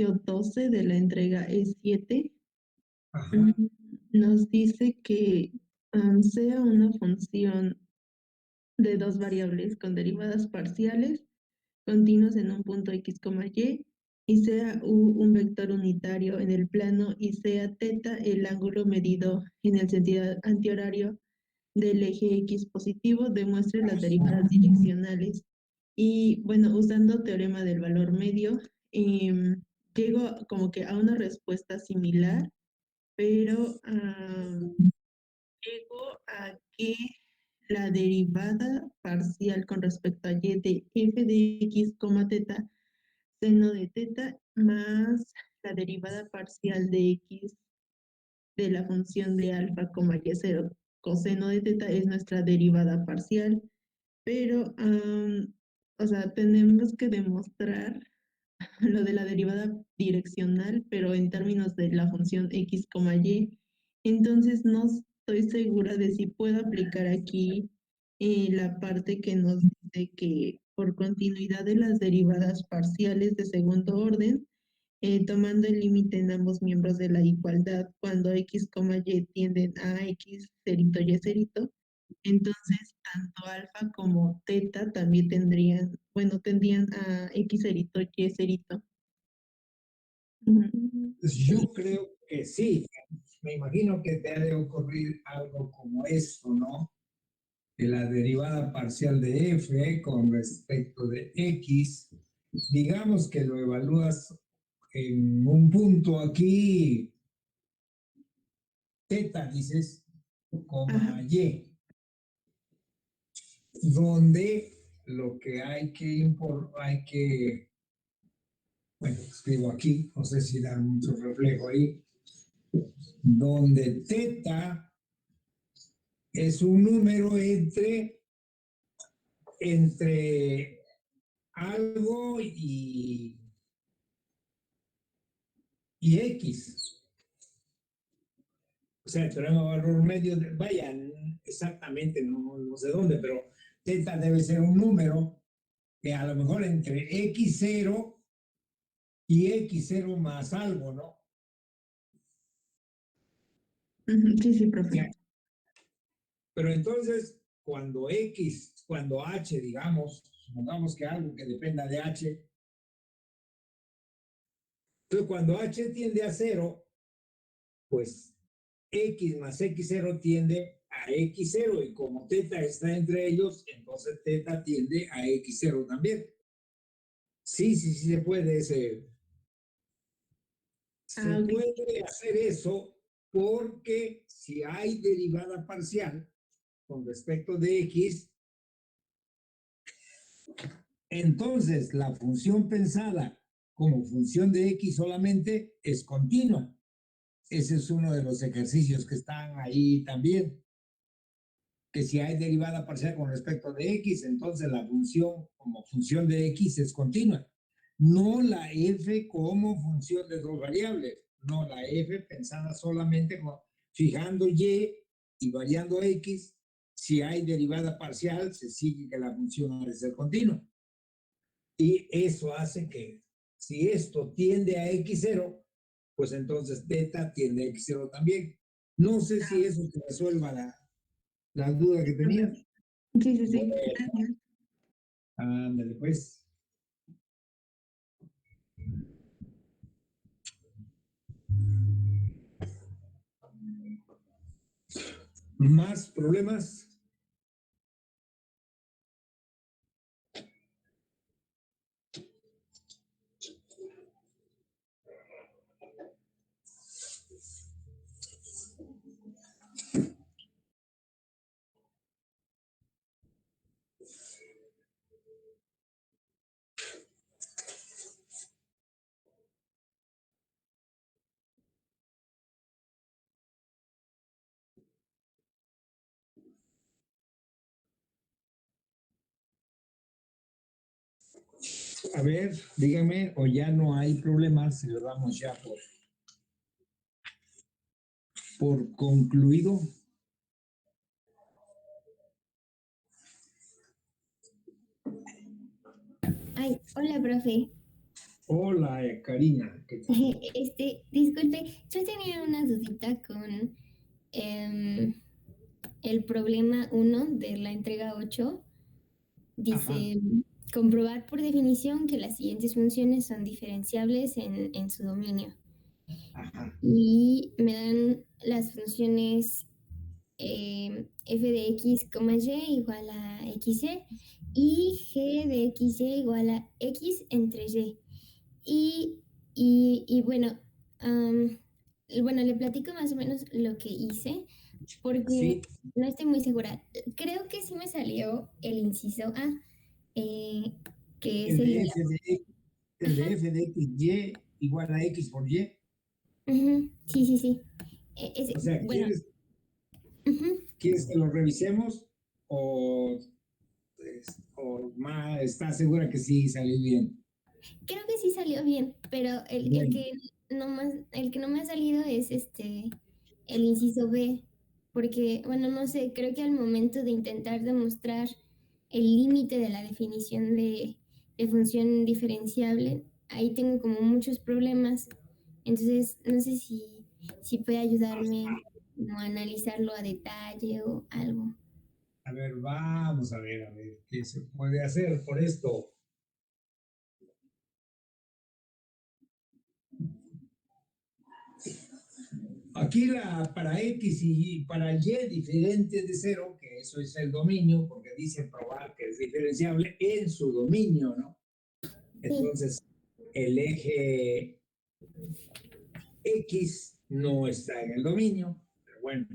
12 de la entrega E7 mm, Ajá. nos dice que sea una función de dos variables con derivadas parciales continuos en un punto x, y sea u un vector unitario en el plano y sea teta el ángulo medido en el sentido antihorario del eje x positivo, demuestre las derivadas direccionales. Y bueno, usando teorema del valor medio, llego como que a una respuesta similar, pero llego a que la derivada parcial con respecto a y de f de x, teta, seno de teta, más la derivada parcial de x de la función de alfa, y0 coseno de teta es nuestra derivada parcial, pero, o sea, tenemos que demostrar lo de la derivada direccional, pero en términos de la función x, y. Entonces, no estoy segura de si puedo aplicar aquí la parte que nos dice que por continuidad de las derivadas parciales de segundo orden, tomando el límite en ambos miembros de la igualdad, cuando x, y tienden a x, cerito, y cerito, entonces tanto alfa como teta también tendrían, bueno, tendrían a x cerito, y cerito. Pues yo creo que sí. Me imagino que te ha de ocurrir algo como esto, ¿no? Que la derivada parcial de f con respecto de x, digamos que lo evalúas en un punto aquí, teta, dices, Ajá. coma y, donde lo que bueno, escribo aquí, no sé si da mucho reflejo ahí, donde teta es un número entre algo y X. O sea, el teorema de valor medio, vaya, exactamente, no sé dónde, pero teta debe ser un número que a lo mejor entre X0 y X0 más algo, ¿no? Sí, sí, O sea, profe. pero entonces, cuando H, digamos, supongamos que algo que dependa de H, entonces cuando H tiende a cero, pues X más X0 tiende a X0 y como teta está entre ellos, entonces teta tiende a X0 también. Sí, sí, sí se Ah, ok. puede hacer eso porque si hay derivada parcial con respecto de X, entonces la función pensada como función de X solamente es continua. Ese es uno de los ejercicios que están ahí también. Que si hay derivada parcial con respecto de x, entonces la función como función de x es continua. No la f como función de dos variables, no la f pensada solamente como fijando y variando x. Si hay derivada parcial, se sigue que la función ha de ser continua. Y eso hace que si esto tiende a x0, pues entonces teta tiende a x0 también. No sé si eso te resuelva la duda que tenías. Sí, sí, Bueno, sí. Gracias. ándale, pues. Más problemas. A ver, dígame, o ya no hay problemas, si lo damos ya por concluido. Ay, hola, profe. Hola, Karina, ¿qué tal? Disculpe, yo tenía una dudita con em, el problema uno de la entrega 8. Ajá, Dice, comprobar por definición que las siguientes funciones son diferenciables en su dominio. ajá, Y me dan las funciones f de x, y igual a xy y g de xy igual a x entre y. Y, y bueno, y bueno, le platico más o menos lo que hice, porque sí, no estoy muy segura. Creo que sí me salió el inciso A, eh, que el sería, de f de, el de f de x, y igual a x por y. ujú, sí, sí, sí. O sea, Bueno, ujú. ¿quieres que lo revisemos o, o más, estás segura que sí salió bien? Creo que sí salió bien, pero Bueno, el que no me ha salido es el inciso B, porque, bueno, no sé, creo que al momento de intentar demostrar el límite de la definición de función diferenciable, ahí tengo como muchos problemas. Entonces, no sé si puede ayudarme como a analizarlo a detalle o algo. a ver, vamos a ver qué se puede hacer por esto. Aquí para X y para Y diferente de cero, que eso es el dominio, porque dice probar que es diferenciable en su dominio, ¿no? Sí, Entonces, el eje X no está en el dominio, pero bueno,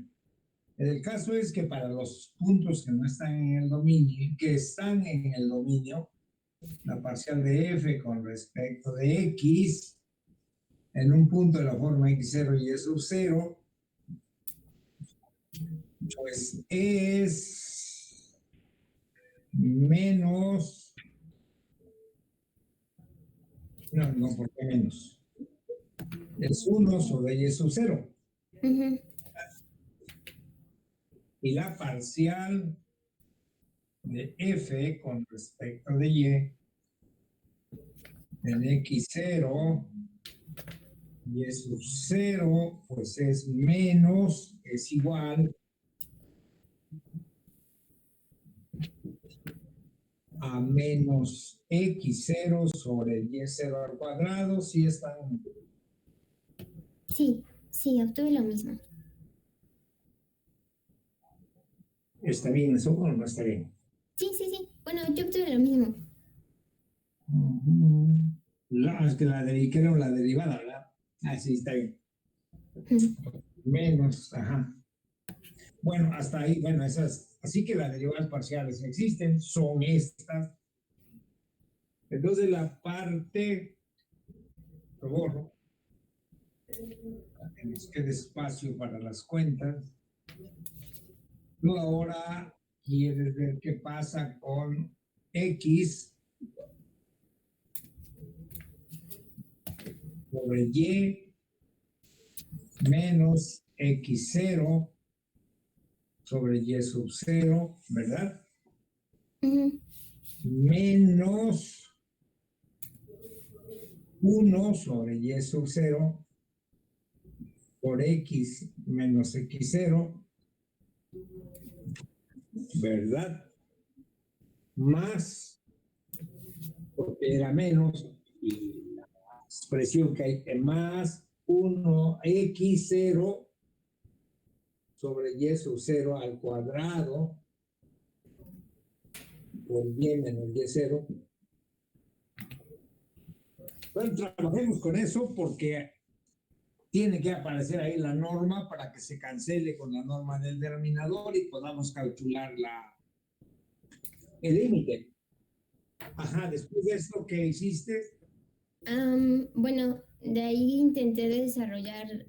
el caso es que para los puntos que no están en el dominio, que están en el dominio, la parcial de f con respecto de x en un punto de la forma x0 y y sub 0, pues es menos, no, ¿por qué menos? Es 1 sobre y sub 0. ujú, Y la parcial de f con respecto de y en x0 y sub 0, pues es menos, es igual a menos x0 sobre y0 al cuadrado, si están, sí, sí, obtuve lo mismo. está bien eso o no está bien. Sí, sí, sí. Bueno, yo obtuve lo mismo. Es que que era la derivada, ¿verdad? Ah, sí, está bien. Ujú. Menos, ajá. Bueno, hasta ahí, bueno, esas, así que las derivadas parciales existen, son estas. Entonces la parte, lo borro, que nos quede espacio para las cuentas. Tú ahora quieres ver qué pasa con x sobre y menos x0 sobre y sub 0, ¿verdad? Ujú, Menos 1 sobre y sub 0 por x menos x0, ¿verdad? Más, porque era menos, y la expresión que hay es más 1 x0 sobre y sub 0 al cuadrado por y menos y0. Bueno, trabajemos con eso porque tiene que aparecer ahí la norma para que se cancele con la norma del denominador y podamos calcular el límite. Ajá, después de esto que hiciste, bueno, de ahí intenté desarrollar,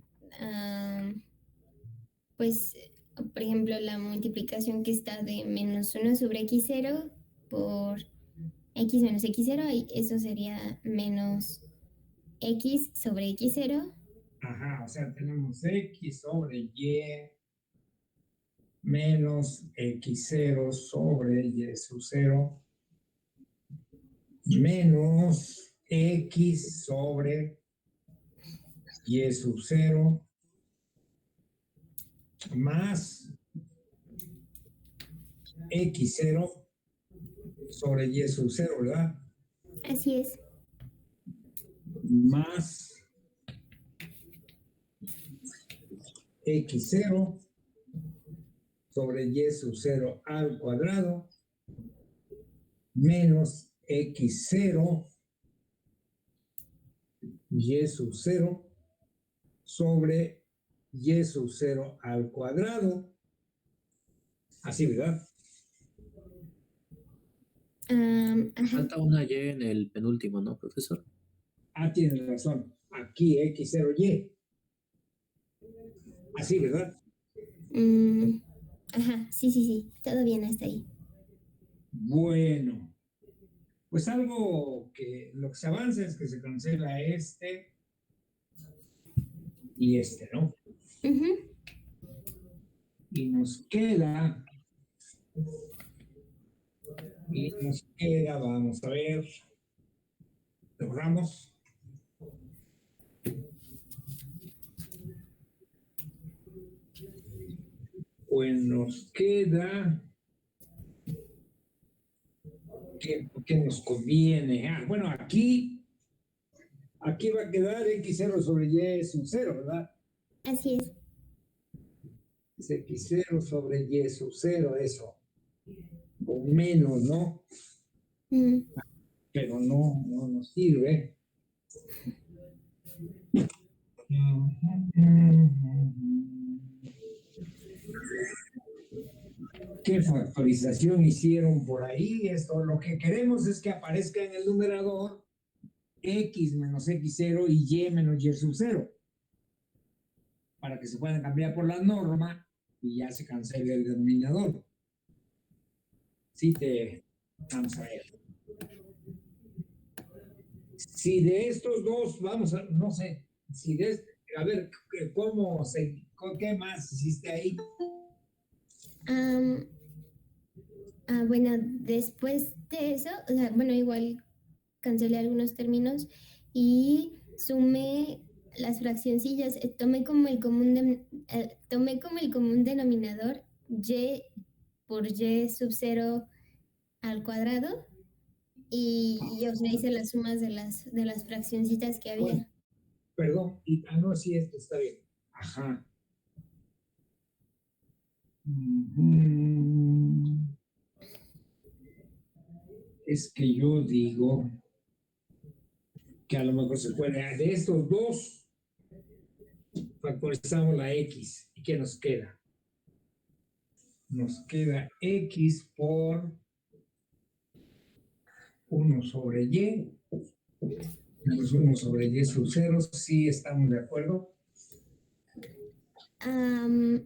pues, por ejemplo, la multiplicación que está de -1 sobre x0 por x menos x0, y eso sería menos x sobre x0. ajá, o sea, tenemos x sobre y menos x0 sobre y sub 0 menos X sobre Y sub 0 más X0 sobre Y sub 0, ¿verdad? Así es. Más X0 sobre Y sub 0 al cuadrado menos X0 Y sub 0 sobre Y sub 0 al cuadrado. Así, ¿verdad? Ajá. Falta una Y en el penúltimo, ¿no, profesor? Ah, tienes razón. Aquí X0Y. Así, ¿verdad? Ajá, sí. Todo bien hasta ahí. Bueno, pues algo que lo que se avanza es que se cancela este y este, ¿no? Ujú. Y nos queda, vamos a ver, logramos. Pues nos queda, ¿qué nos conviene? Ah, bueno, aquí va a quedar X0 sobre Y sub 0, ¿verdad? Así es. Es X0 sobre Y sub 0, eso. O menos, ¿no? Mm. Pero no nos sirve. ¿Qué factorización hicieron por ahí? Esto lo que queremos es que aparezca en el numerador X menos X0 y Y menos Y sub 0 para que se puedan cambiar por la norma y ya se cancele el denominador. Vamos a ver. Si de estos dos, no sé, a ver, ¿qué más hiciste ahí? Bueno, después de eso, o sea, bueno, igual cancelé algunos términos y sumé las fraccioncillas. Tomé como el común denominador y por y sub 0 al cuadrado y o sea, hice las sumas de las fraccioncitas que había. Bueno, perdón, no, sí, esto está bien. Ajá. Es que yo digo que a lo mejor se puede, de estos dos, factorizamos la X. ¿Y qué nos queda? Nos queda X por 1 sobre Y, menos 1 sobre Y sub 0, sí estamos de acuerdo.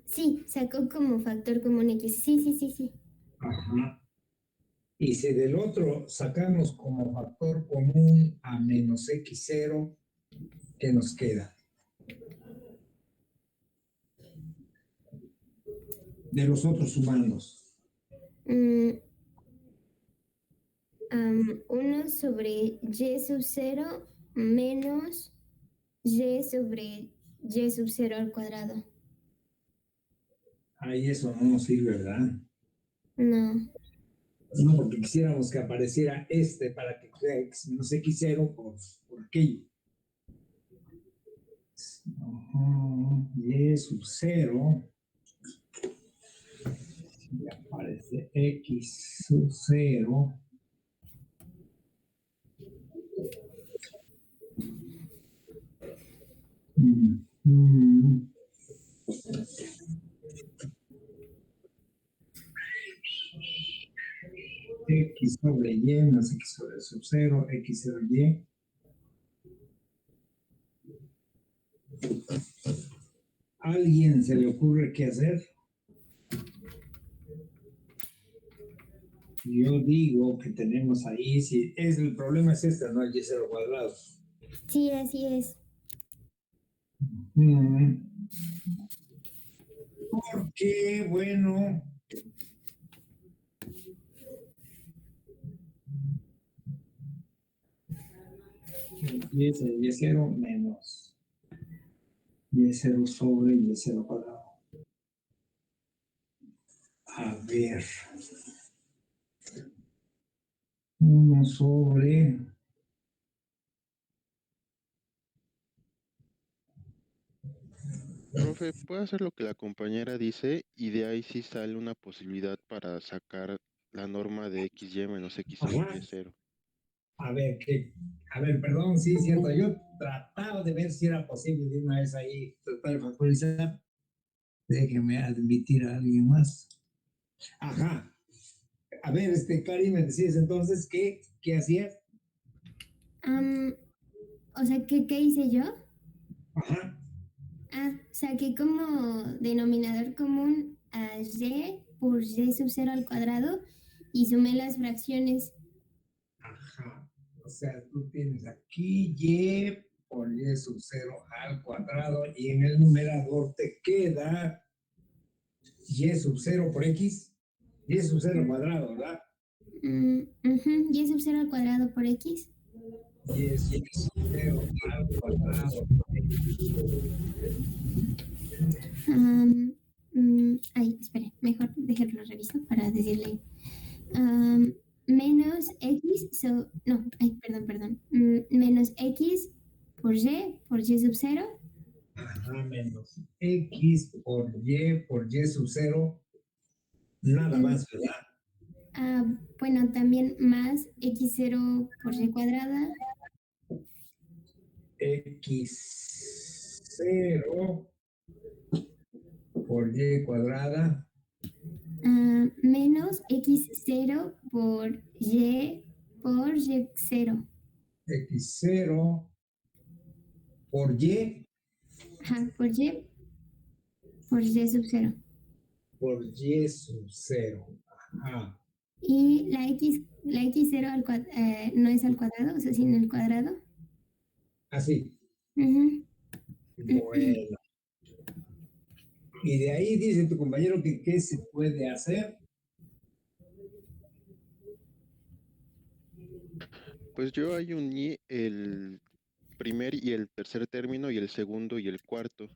Sí, sacó como factor común X. Sí. Ajá. Y si del otro sacamos como factor común a menos X0, ¿qué nos queda? De los otros sumandos. 1 sobre Y sub 0 menos Y sobre Y sub 0 al cuadrado. Ahí eso no nos sirve, ¿verdad? No. No, porque quisiéramos que apareciera este para que quede menos X0 por aquello. Y sub 0. Y aparece X sub 0. X sobre Y más X sobre sub 0, X sobre Y. ¿A alguien se le ocurre qué hacer? Yo digo que tenemos ahí, si es el problema es este, no el Y0 cuadrado. Sí, así es. Porque, bueno, Y es el y0 menos y0 sobre y0 cuadrado. A ver. 1 sobre... Profe, puede hacer lo que la compañera dice y de ahí sí sale una posibilidad para sacar la norma de xy menos x sobre Ajá. y0. A ver, perdón, sí, cierto. Yo trataba de ver si era posible de una vez ahí tratar de factorizar. Déjeme admitir a alguien más. Ajá. A ver, Cari, me decías entonces qué hacías. O sea, ¿qué hice yo? Ajá. Saqué como denominador común a y por y sub 0 al cuadrado y sumé las fracciones. Ajá. O sea, tú tienes aquí y por y sub 0 al cuadrado y en el numerador te queda y sub 0 por x, y sub 0 al cuadrado, ¿verdad? Y sub 0 al cuadrado por x. Y sub 0 al cuadrado por x. Ay, espere, mejor déjenlo reviso para decirle. Menos x, no, ay, perdón. Menos x por y sub 0. Ajá, menos x por y sub 0, nada más, ¿verdad? Bueno, también más x0 por y cuadrada. X0 por y cuadrada. Menos x0 por y0. X0 por y. Ajá, por y sub 0. Por y sub 0. Ajá. Y la x0 no es al cuadrado, o sea, sin el cuadrado. Así. Ujú. Bueno. Y de ahí dice tu compañero que qué se puede hacer. Pues yo hay uní el primer y el tercer término y el segundo y el cuarto.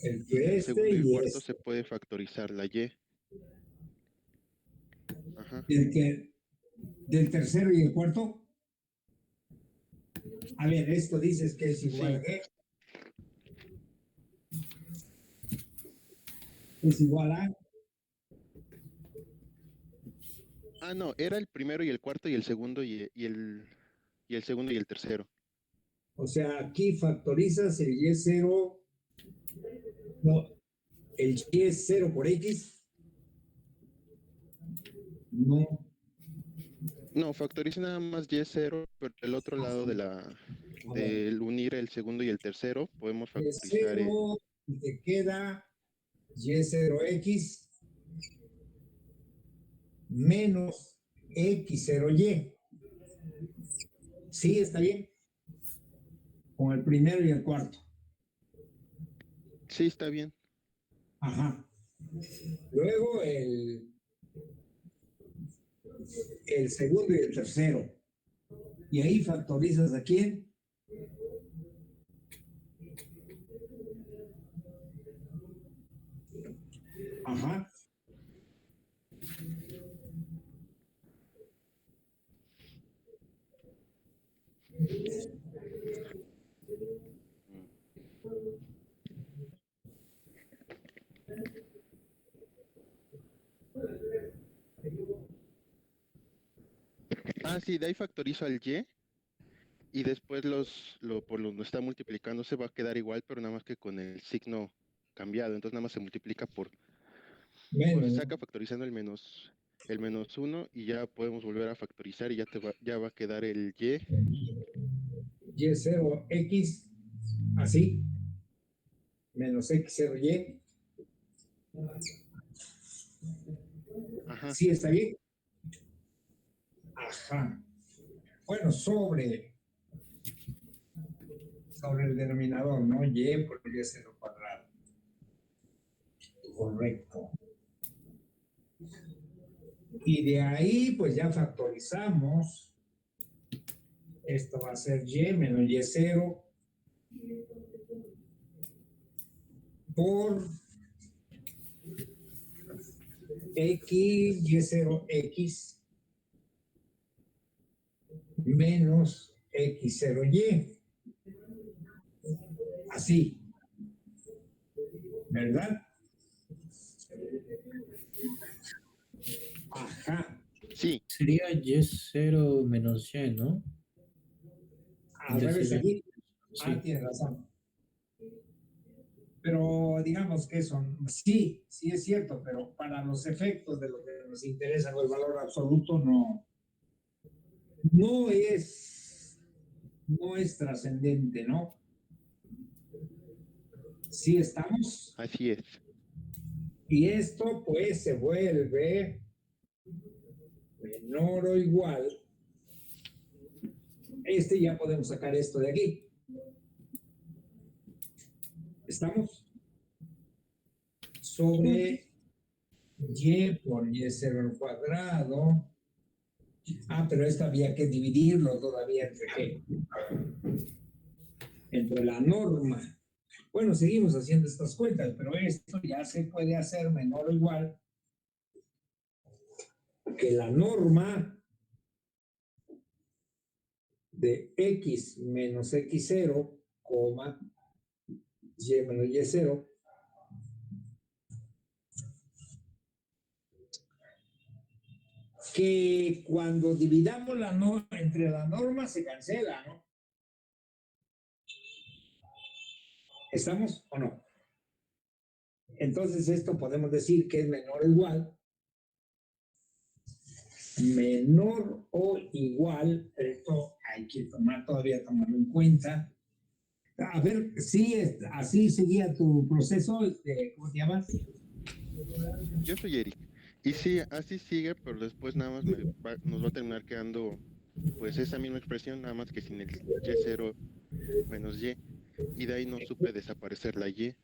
Y del segundo y el cuarto se puede factorizar la y. Ajá. Del tercero y el cuarto. A ver, esto dices que es igual a qué. Es igual a. No, era el primero y el cuarto y el segundo y el segundo y el tercero. O sea, aquí factorizas el y0. No, el y es 0 por x. No. No, factoriza nada más y0, pero el otro lado del unir el segundo y el tercero, podemos factorizar Y0 y te queda y0x menos x0y. Sí, está bien. Con el primero y el cuarto. Sí, está bien. Ajá. Luego el segundo y el tercero. Y ahí factorizas a quién. Ajá. Sí, de ahí factorizo al y después por lo que está multiplicando se va a quedar igual, pero nada más que con el signo cambiado. Entonces nada más se multiplica se saca factorizando el menos 1 y ya podemos volver a factorizar y ya va a quedar el y0x, así, menos x0y. Ajá. Sí, está bien. Ajá. Bueno, sobre el denominador, ¿no? Y por y0 cuadrado. Correcto. Y de ahí, pues ya factorizamos Esto va a ser y menos y0 por x y0x menos x0y. Así, ¿verdad? Ajá. Sí, Sería y0 menos y, ¿no? Al revés Decir, aquí. sí. Tienes razón. Pero digamos que eso, sí es cierto, pero para los efectos de lo que nos interesa, el valor absoluto no es trascendente, ¿no? Sí estamos. así es. Y esto pues se vuelve menor o igual. Ya podemos sacar esto de aquí. ¿Estamos? Sobre y por y0 al cuadrado. Pero esto había que dividirlo todavía entre qué? Entre la norma. Bueno, seguimos haciendo estas cuentas, pero esto ya se puede hacer menor o igual que la norma de x menos x0, y menos y0, que cuando dividamos la norma entre la norma se cancela, ¿no? ¿Estamos o no? Entonces esto podemos decir que es menor o igual, esto hay que tomarlo en cuenta. A ver, sí, así seguía tu proceso, ¿cómo te llamas? Yo soy Eric. Y sí, así sigue, pero después nada más nos va a terminar quedando pues esa misma expresión, nada más que sin el y0 menos y. Y de ahí no supe desaparecer la y.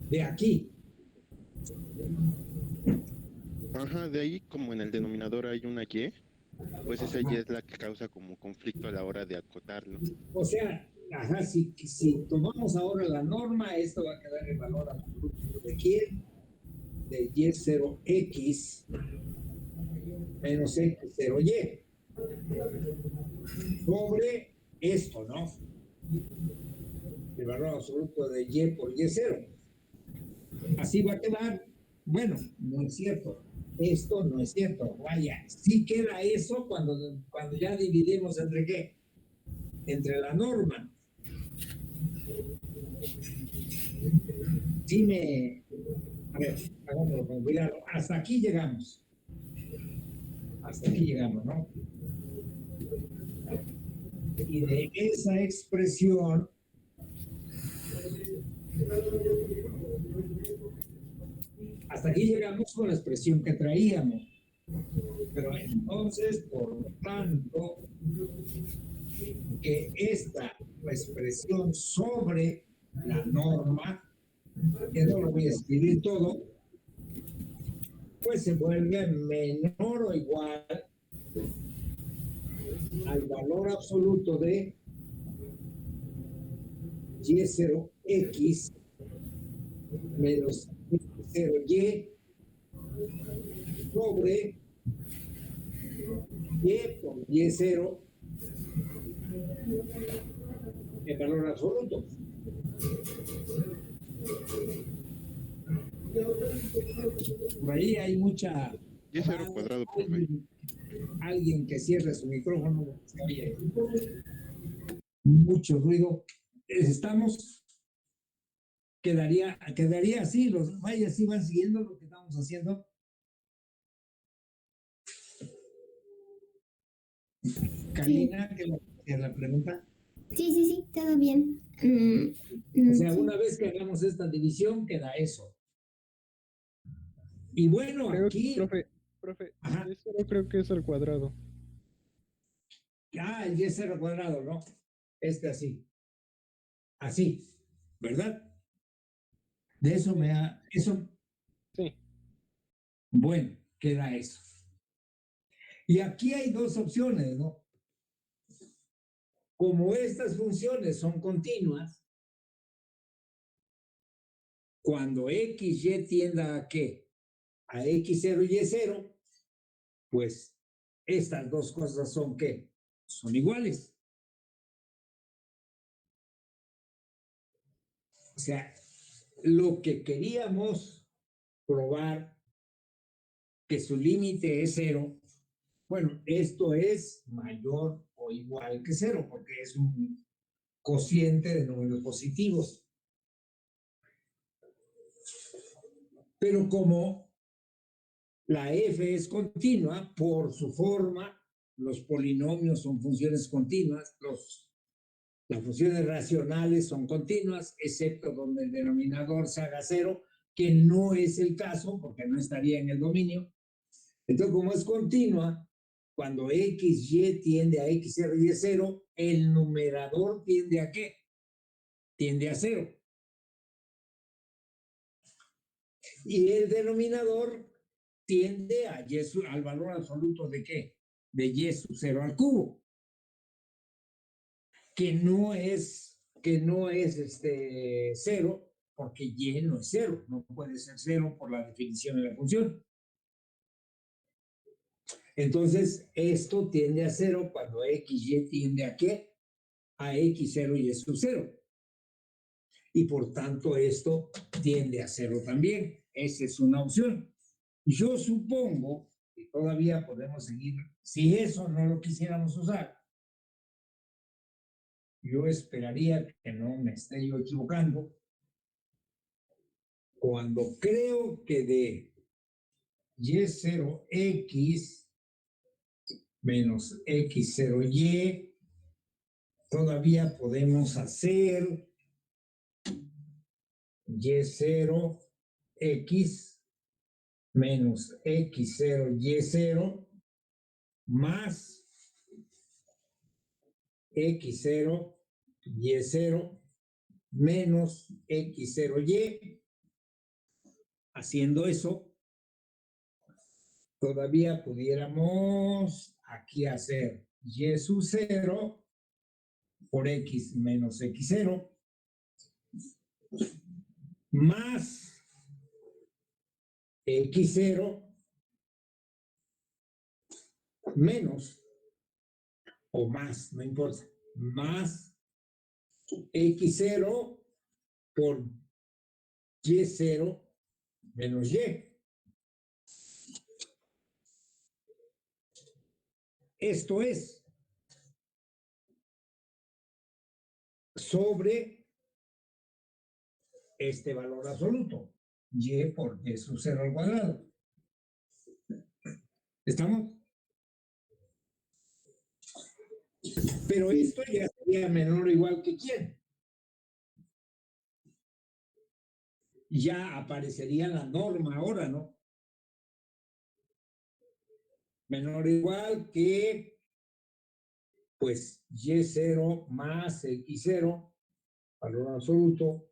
De aquí. Ajá, de ahí como en el denominador hay una y, pues esa y es la que causa como conflicto a la hora de acotarlo. O sea, ajá, si tomamos ahora la norma, esto va a quedar el valor absoluto de quién, de y0x menos x0y sobre esto, ¿no? El valor absoluto de y por y0. Así va a quedar. Bueno, no es cierto. Esto no es cierto. Vaya, sí queda eso cuando ya dividimos entre qué. Entre la norma. Sí a ver, hagámoslo con cuidado. Hasta aquí llegamos. Hasta aquí llegamos, ¿no? Y de esa expresión hasta aquí llegamos con la expresión que traíamos. Pero entonces, por lo tanto, que esta expresión sobre la norma, que no lo voy a escribir todo, pues se vuelve menor o igual al valor absoluto de y0x menos x0y sobre y por y0 el valor absoluto. Por ahí hay mucha... Y0 cuadrado, profe. Alguien que cierre su micrófono, se oye mucho ruido. Estamos, quedaría así, vaya, así van siguiendo lo que estamos haciendo. Karina, que la pregunta. Sí, todo bien. O sea, Sí. una vez que hagamos esta división, queda eso. Y bueno, aquí... Profe, Ajá. y0 creo que es al cuadrado. El y0 cuadrado, ¿no? Así. Así, ¿verdad? De eso eso, Sí. bueno, queda eso. Y aquí hay dos opciones, ¿no? Como estas funciones son continuas, cuando x, y tienda a qué? A x0 y y0, pues estas dos cosas son ¿qué? Son iguales. O sea, lo que queríamos probar que su límite es 0, bueno, esto es mayor o igual que 0, porque es un cociente de números positivos. Pero como la f es continua, por su forma, los polinomios son funciones continuas, las funciones racionales son continuas, excepto donde el denominador se haga 0, que no es el caso, porque no estaría en el dominio. Entonces, como es continua, cuando x, y tiende a x0 y y0, el numerador tiende a ¿qué? Tiende a 0. Y el denominador tiende a al valor absoluto de ¿qué? De y sub 0 al cubo. Que no es 0, porque y no es 0, no puede ser 0 por la definición de la función. Entonces, esto tiende a 0 cuando x, y tiende a ¿qué? A x0 y sub 0. Y por tanto, esto tiende a 0 también. Esa es una opción. Yo supongo que todavía podemos seguir, si eso no lo quisiéramos usar, yo esperaría que no me esté yo equivocando. Cuando creo que de y0x menos x0y, todavía podemos hacer y0x menos x0y0 más x0 y0 menos x0y. Haciendo eso, todavía pudiéramos aquí hacer y sub 0 por x menos x0 más x0 menos o más, no importa, más x0 por y0 menos y. Esto es sobre este valor absoluto, y por y sub 0 al cuadrado. ¿Estamos? Pero esto ya sería menor o igual que quién. Ya aparecería la norma ahora, ¿no? Menor o igual que, pues, y0 más x0, valor absoluto,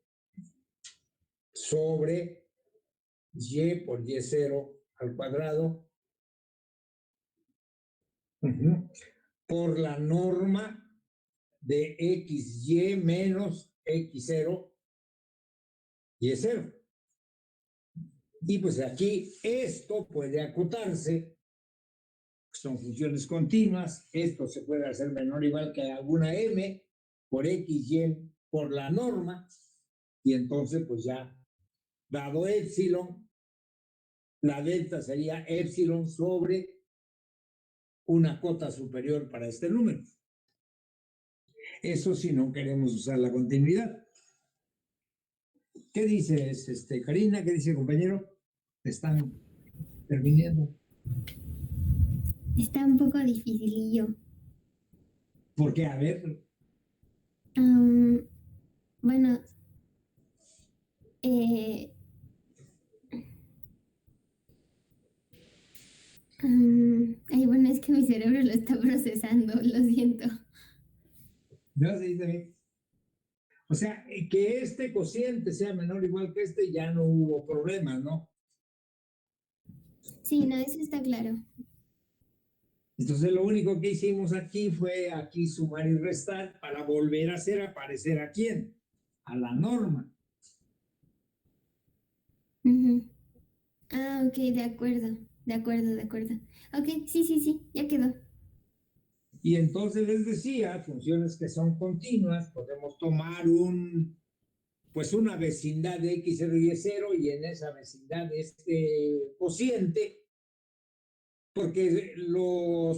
sobre y por y0 al cuadrado, por la norma de xy menos x0 y0. Y pues aquí esto puede acotarse, son funciones continuas, esto se puede hacer menor o igual que alguna m por x, y por la norma, y entonces pues ya, dado epsilon, la delta sería epsilon sobre una cota superior para este número. Eso si no queremos usar la continuidad. ¿Qué dices, Karina? ¿Qué dice el compañero? Están terminando. Está un poco dificilillo. ¿Por qué? A ver. Bueno, bueno, es que mi cerebro lo está procesando, lo siento. No, sí, está bien. O sea, que este cociente sea menor o igual que este, ya no hubo problema, ¿no? Sí, no, eso está claro. Entonces lo único que hicimos aquí fue aquí sumar y restar para volver a hacer aparecer a quién, a la norma. Ujú. Ah, ok, de acuerdo, de acuerdo, de acuerdo. Ok, sí, sí, sí, ya quedó. Y entonces les decía, funciones que son continuas, podemos tomar pues una vecindad de x0 y y0 y en esa vecindad este cociente, porque el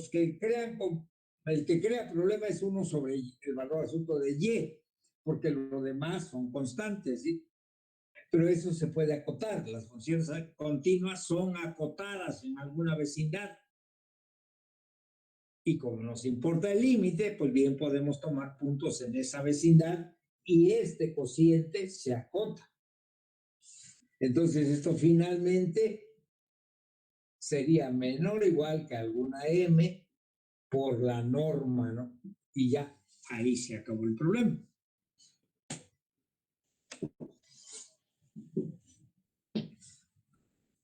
que crea problema es uno sobre el valor absoluto de y, porque lo demás son constantes, ¿sí? Pero eso se puede acotar. Las funciones continuas son acotadas en alguna vecindad. Y como nos importa el límite, pues bien podemos tomar puntos en esa vecindad y este cociente se acota. Entonces esto finalmente sería menor o igual que alguna m por la norma, ¿no? Y ya ahí se acabó el problema.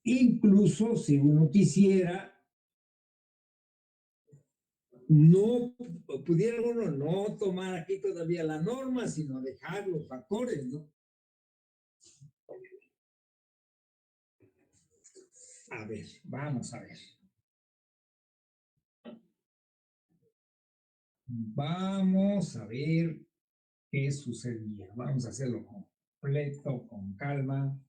Incluso si uno quisiera, no pudiera uno no tomar aquí todavía la norma, sino dejar los factores, ¿no? A ver, vamos a ver. Vamos a ver qué sucedía. Vamos a hacerlo completo, con calma.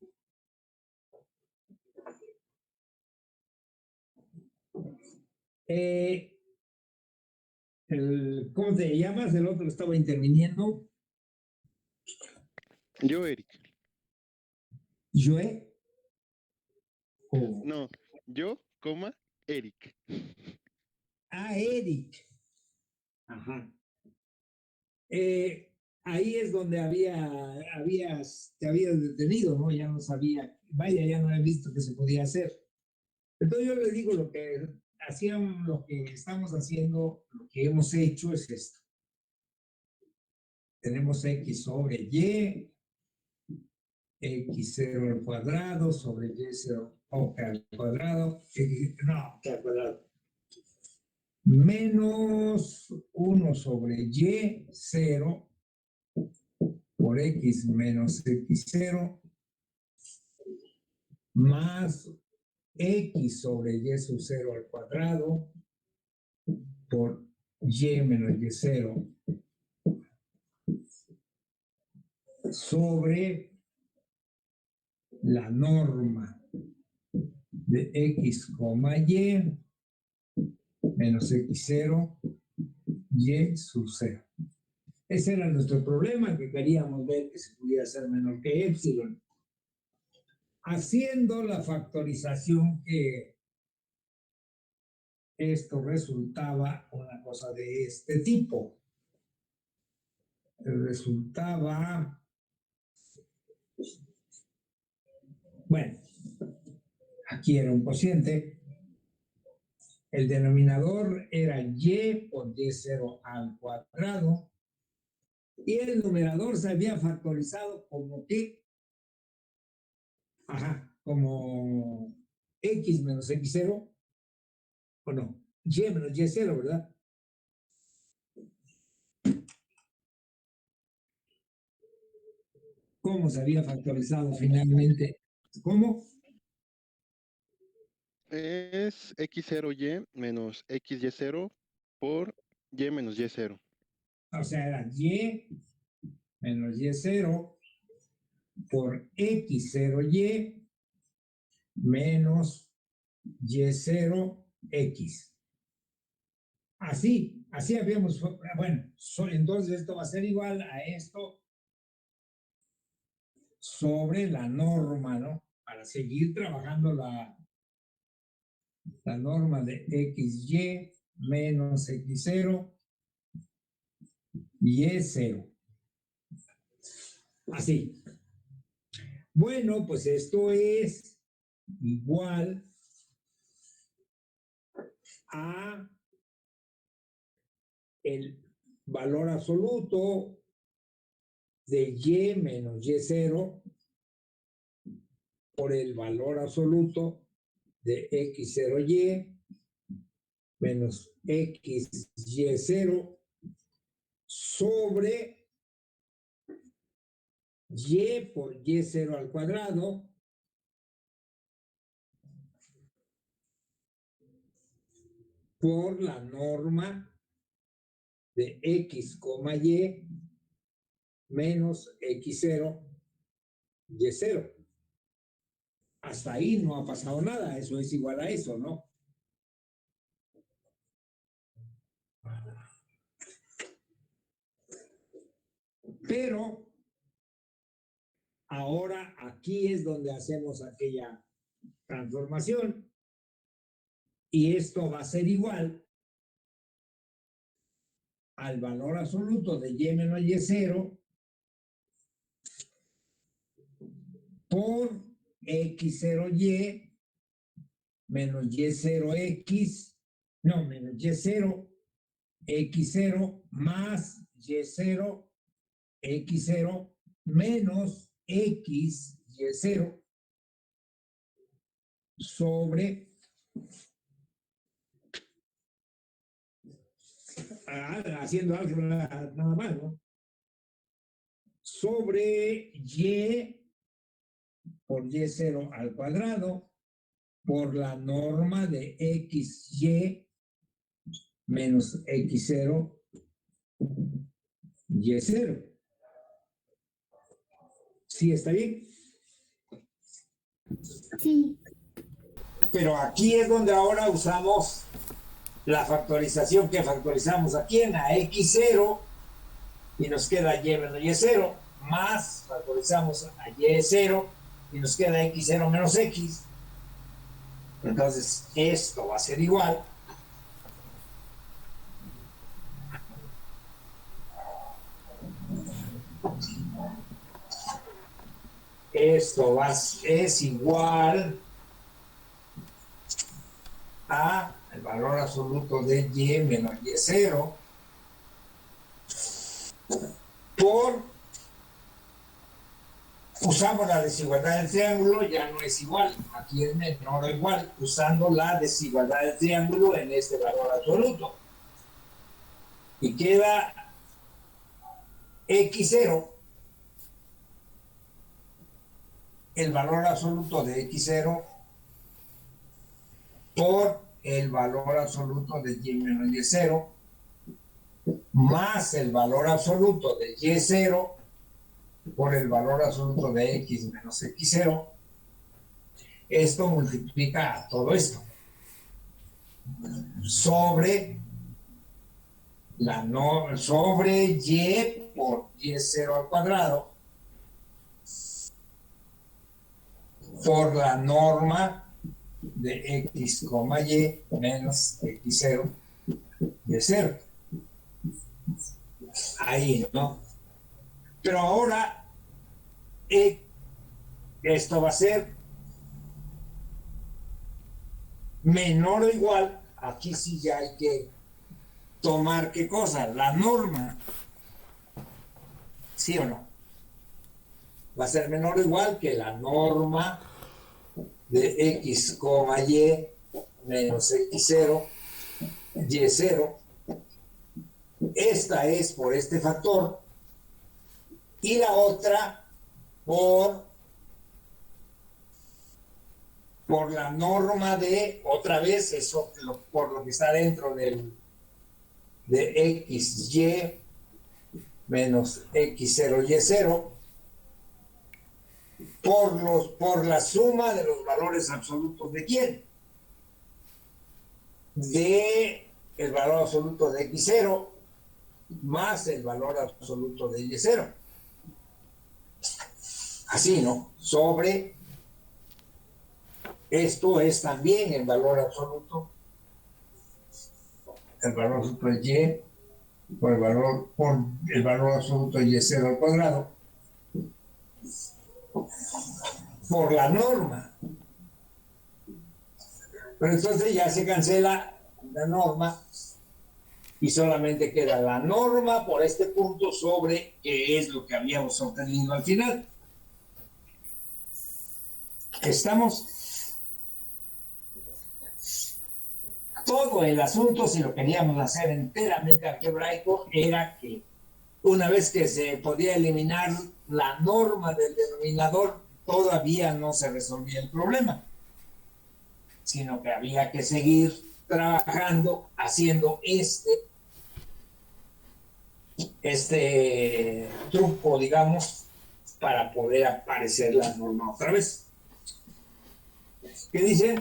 ¿Cómo te llamas? El otro estaba interviniendo. Yo, Eric. ¿Joe? Oh. No, yo, coma, Eric. Eric. Ajá. Ahí es donde te habías detenido, ¿no? Ya no sabía, vaya, ya no he visto que se podía hacer. Entonces yo les digo lo que lo que estamos haciendo, lo que hemos hecho es esto. Tenemos x sobre y, x0 al cuadrado sobre y0 al cuadrado, no, que al cuadrado, menos 1 sobre y0 por x menos x0 más x sobre y sub 0 al cuadrado por y menos y0 sobre la norma de x, y menos x0 y sub 0. Ese era nuestro problema, que queríamos ver que se pudiera hacer menor que epsilon. Haciendo la factorización que esto resultaba una cosa de este tipo. Resultaba, bueno, aquí era un cociente, el denominador era y por y0 al cuadrado y el numerador se había factorizado como que, como x menos x0, o no, y menos y0, ¿verdad? ¿Cómo se había factorizado finalmente? ¿Cómo? Es x0y menos xy0 por y menos y0. O sea, era y menos y0 por x0y menos y0x. Así habíamos, bueno, entonces esto va a ser igual a esto sobre la norma, ¿no? Para seguir trabajando la norma de xy menos x0 y y0. Así. Bueno, pues esto es igual a el valor absoluto de y menos y0 por el valor absoluto de x0y menos xy0 sobre y por y0 al cuadrado por la norma de x, y menos x0, y0. Hasta ahí no ha pasado nada, eso es igual a eso, ¿no? Pero ahora aquí es donde hacemos aquella transformación y esto va a ser igual al valor absoluto de y menos y0 por x0y menos y0x, no, menos y0 x0 más y0 x0 menos x y0 sobre haciendo álgebra nada más, ¿no? Sobre y por y0 al cuadrado por la norma de xy menos x0 y0. ¿Sí está bien? Sí. Pero aquí es donde ahora usamos la factorización que factorizamos aquí en la x0 y nos queda y menos y0, más factorizamos a y0 y nos queda x0 menos x. Entonces esto va a ser igual es igual a el valor absoluto de y menos y0 por, usamos la desigualdad del triángulo, ya no es igual, aquí es menor o igual, usando la desigualdad del triángulo en este valor absoluto. Y queda x0, el valor absoluto de x0 por el valor absoluto de y menos y0 más el valor absoluto de y0 por el valor absoluto de x menos x0. Esto multiplica todo esto sobre sobre y por y0 al cuadrado por la norma de x, y menos x0 y0. Ahí, ¿no? Pero ahora esto va a ser menor o igual, aquí sí ya hay que tomar qué cosa, la norma, ¿sí o no? Va a ser menor o igual que la norma de x, y menos x0 y0. Esta es por este factor y la otra por la norma de, otra vez, eso por lo que está dentro de xy menos x0 y0 por la suma de los valores absolutos de quién, de el valor absoluto de x0 más el valor absoluto de y0, así, ¿no? Sobre esto es también el valor absoluto de y por el valor absoluto de y0 al cuadrado por la norma. Pero entonces ya se cancela la norma y solamente queda la norma por este punto sobre qué es lo que habíamos obtenido al final. Estamos. Todo el asunto, si lo queríamos hacer enteramente algebraico, era que una vez que se podía eliminar la norma del denominador, todavía no se resolvía el problema, sino que había que seguir trabajando, haciendo este truco, digamos, para poder aparecer la norma otra vez. ¿Qué dice?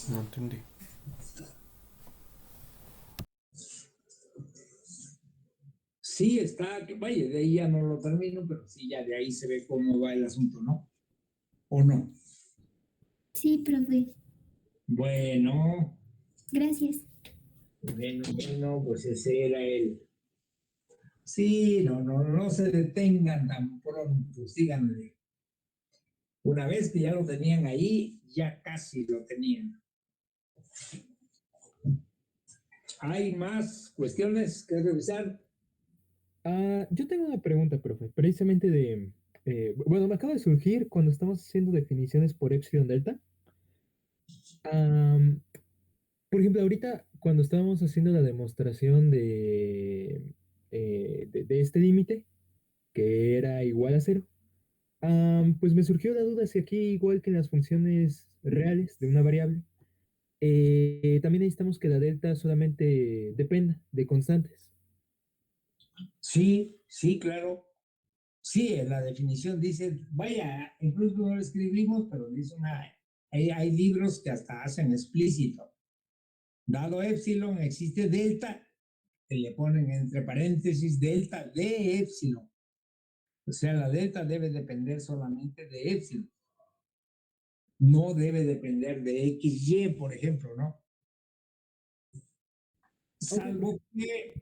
No entendí. Sí, está, vaya, de ahí ya no lo termino, pero sí, ya de ahí se ve cómo va el asunto, ¿no? ¿O no? Sí, profe. Bueno, Gracias. bueno, pues ese era el. Sí, no se detengan tan pronto, síganle. Una vez que ya lo tenían ahí, ya casi lo tenían. ¿Hay más cuestiones que revisar? Yo tengo una pregunta, profe, precisamente bueno, me acaba de surgir cuando estamos haciendo definiciones por epsilon delta. Am, por ejemplo, ahorita cuando estábamos haciendo la demostración de este límite, que era igual a cero, pues me surgió la duda si aquí, igual que en las funciones reales de una variable, también necesitamos que la delta solamente dependa de constantes. Sí, claro. Sí, en la definición dice, vaya, incluso no lo escribimos, pero dice hay libros que hasta hacen explícito. Dado epsilon, existe delta, que le ponen entre paréntesis delta de epsilon. O sea, la delta debe depender solamente de epsilon. No debe depender de XY, por ejemplo, ¿no? Salvo que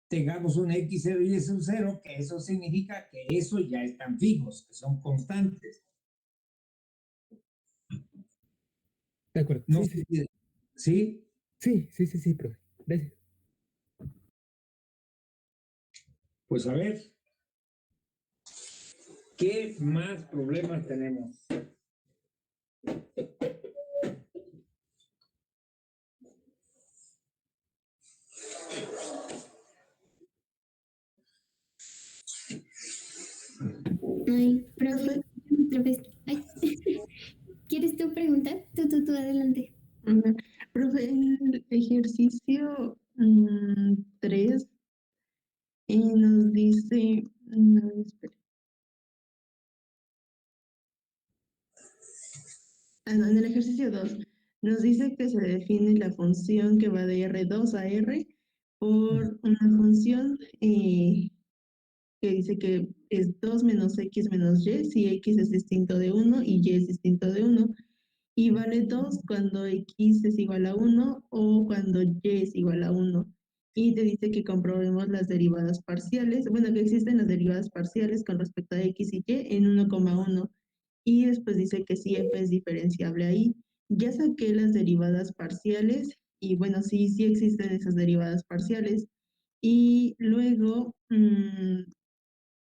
tengamos un X0 y es un 0, que eso significa que eso ya están fijos, que son constantes. De acuerdo. No Sí, sé sí, si- ¿Sí? sí, profe. Gracias. Pues a ver, ¿qué más problemas tenemos? Ay, profe, Profe, otra vez. Ay. ¿Quieres tú preguntar? Tú, adelante. ujú. Profe, el ejercicio 3 nos dice, no, espera. No, en el ejercicio 2 nos dice que se define la función que va de R2 a R por una función que dice que es 2 menos X menos Y si X es distinto de uno y Y es distinto de uno. Y vale 2 cuando X es igual a uno o cuando Y es igual a uno. Y te dice que comprobemos las derivadas parciales, bueno, que existen las derivadas parciales con respecto a X y Y en 1,1. Y después dice que si F es diferenciable ahí. Ya saqué las derivadas parciales y bueno, sí existen esas derivadas parciales. Y luego,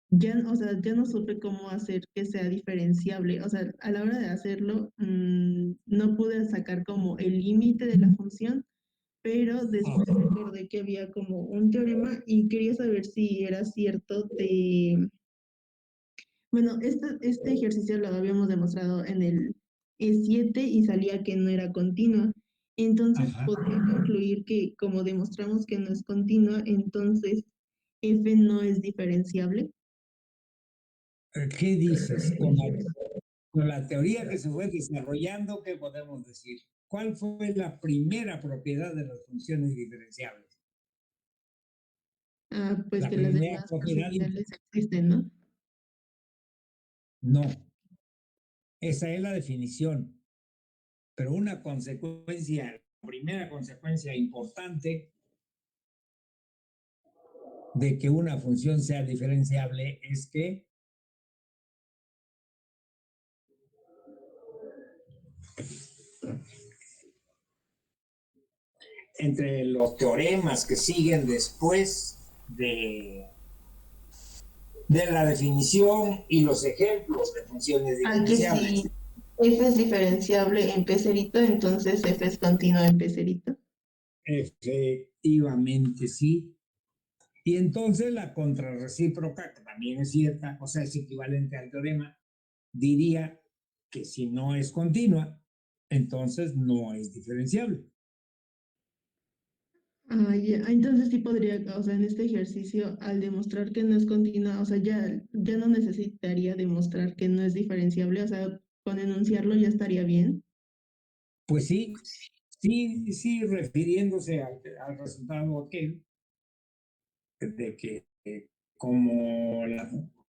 ya, o sea, ya no supe cómo hacer que sea diferenciable. O sea, a la hora de hacerlo, no pude sacar como el límite de la función, pero después recordé que había como un teorema y quería saber si era cierto de... Bueno, este ejercicio lo habíamos demostrado en el E7 y salía que no era continua. Entonces, Ajá. podría concluir que como demostramos que no es continua, entonces F no es diferenciable. ¿Qué dices? Con la teoría que se fue desarrollando, ¿qué podemos decir? ¿Cuál fue la primera propiedad de las funciones diferenciables? Pues La que las primera derivadas propiedad, parciales existen, ¿no? no, esa es la definición, pero una consecuencia, la primera consecuencia importante de que una función sea diferenciable es que entre los teoremas que siguen después de la definición y los ejemplos de funciones Que diferenciables. si f es diferenciable en p cerito, entonces f es continua en p cerito. Efectivamente, sí. Y entonces la contrarrecíproca, que también es cierta, o sea, es equivalente al teorema, diría que si no es continua, entonces no es diferenciable. Ya. Entonces sí podría, o sea, en este ejercicio, al demostrar que no es continua, o sea, ya no necesitaría demostrar que no es diferenciable, o sea, con enunciarlo ya estaría bien. Pues sí, sí, refiriéndose al resultado aquel, de que como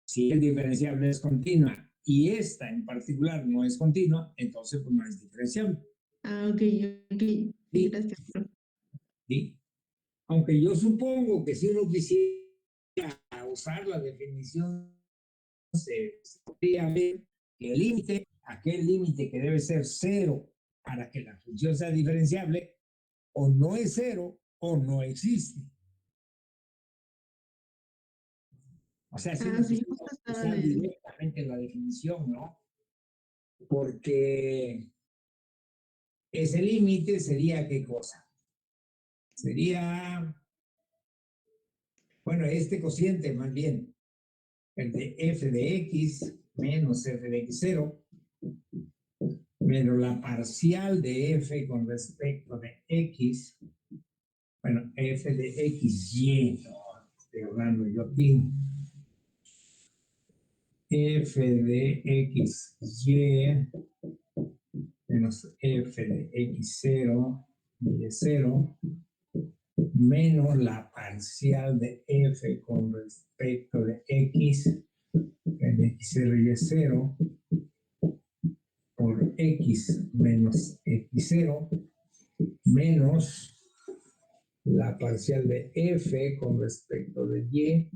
si el diferenciable es continua y esta en particular no es continua, entonces pues no es diferenciable. Ok. Sí, Sí, gracias, profe. sí. Aunque yo supongo que si uno quisiera usar la definición, se podría ver que el límite, aquel límite que debe ser cero para que la función sea diferenciable, o no es cero o no existe. O sea, si uno Sí, quisiera justo estaba en usar el... directamente la definición, ¿no? Porque ese límite sería, ¿qué cosa? Sería, bueno, este cociente más bien, el de f de x menos f de x0, menos la parcial de f con respecto de x, bueno, f de xy, no, estoy hablando yo aquí, f de xy menos f de x0 y de 0 menos la parcial de f con respecto de x en x0 y y0 por x menos x0 menos la parcial de f con respecto de y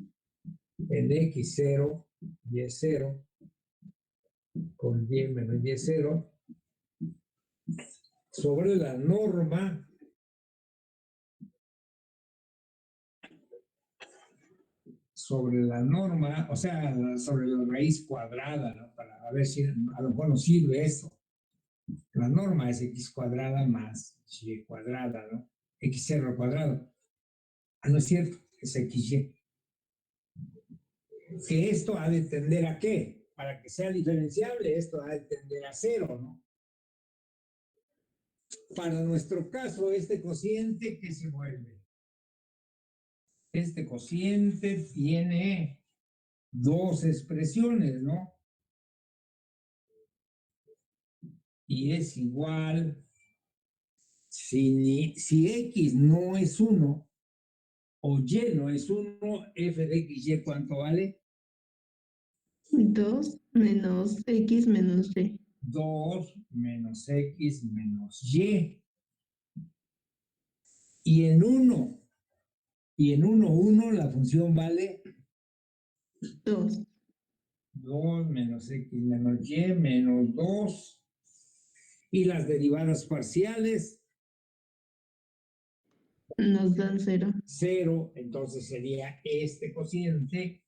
en x0 y0 con y menos y0 sobre la norma o sea, sobre la raíz cuadrada, ¿no? Para ver si a lo mejor nos sirve esto. La norma es x cuadrada más y cuadrada, ¿no? X0 al cuadrado. No es cierto, es xy. Que esto ha de tender a qué? Para que sea diferenciable, esto ha de tender a cero, ¿no? Para nuestro caso, este cociente, ¿qué se vuelve? Este cociente tiene dos expresiones, ¿no? Y es igual, si x no es 1 o y no es 1, f de xy, ¿cuánto vale? 2 menos x menos y. 2 menos x menos y. Y en 1, 1, la función vale 2. 2 menos x menos y menos 2. Y las derivadas parciales, Nos dan 0. 0. Entonces sería este cociente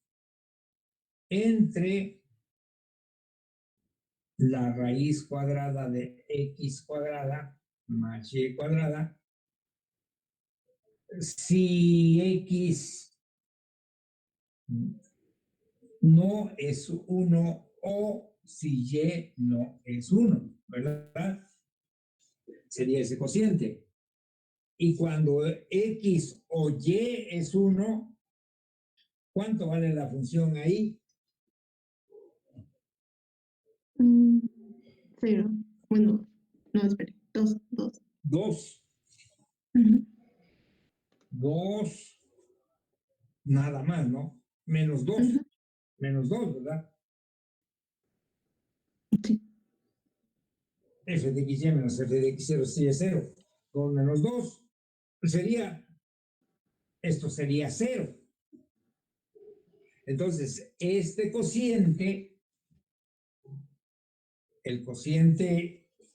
entre la raíz cuadrada de x cuadrada más y cuadrada. Si x no es 1 o si y no es 1, ¿verdad? Sería ese cociente. Y cuando x o y es 1, ¿cuánto vale la función ahí? 0. Bueno, no, espere. 2. 2. 2, nada más, ¿no? Menos 2. Menos 2, ¿verdad? Sí. F de xy menos f de x0 sí es 0. Con menos 2 esto sería 0. Entonces, este cociente,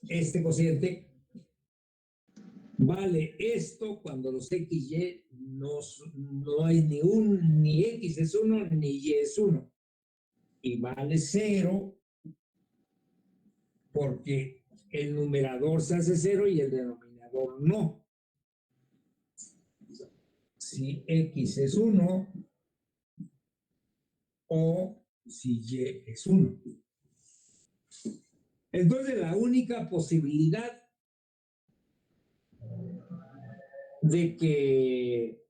este cociente vale esto cuando los XY no hay ni X es 1 ni Y es 1. Y vale 0 porque el numerador se hace 0 y el denominador no. Si X es 1 o si Y es 1. Entonces la única posibilidad de que,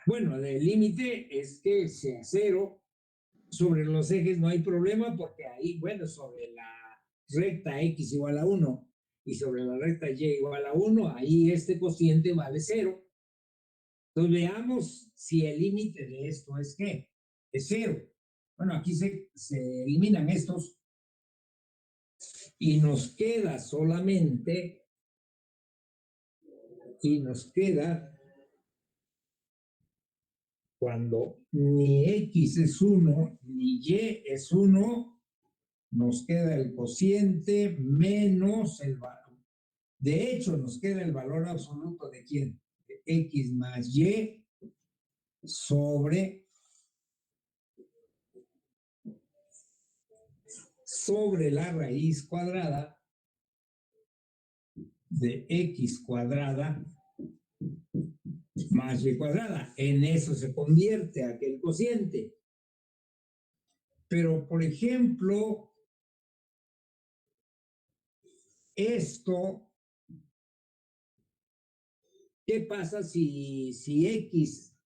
bueno, del límite es que sea 0. Sobre los ejes no hay problema porque ahí, bueno, sobre la recta X igual a 1 y sobre la recta Y igual a 1, ahí este cociente vale 0. Entonces veamos si el límite de esto es ¿qué? Es 0. Bueno, aquí se eliminan estos y nos queda solamente, cuando ni X es 1 ni Y es 1, nos queda el cociente menos el valor. De hecho, nos queda el valor absoluto de ¿quién? De X más Y sobre la raíz cuadrada de X cuadrada más Y cuadrada. En eso se convierte aquel cociente. Pero, por ejemplo, esto, ¿qué pasa si X,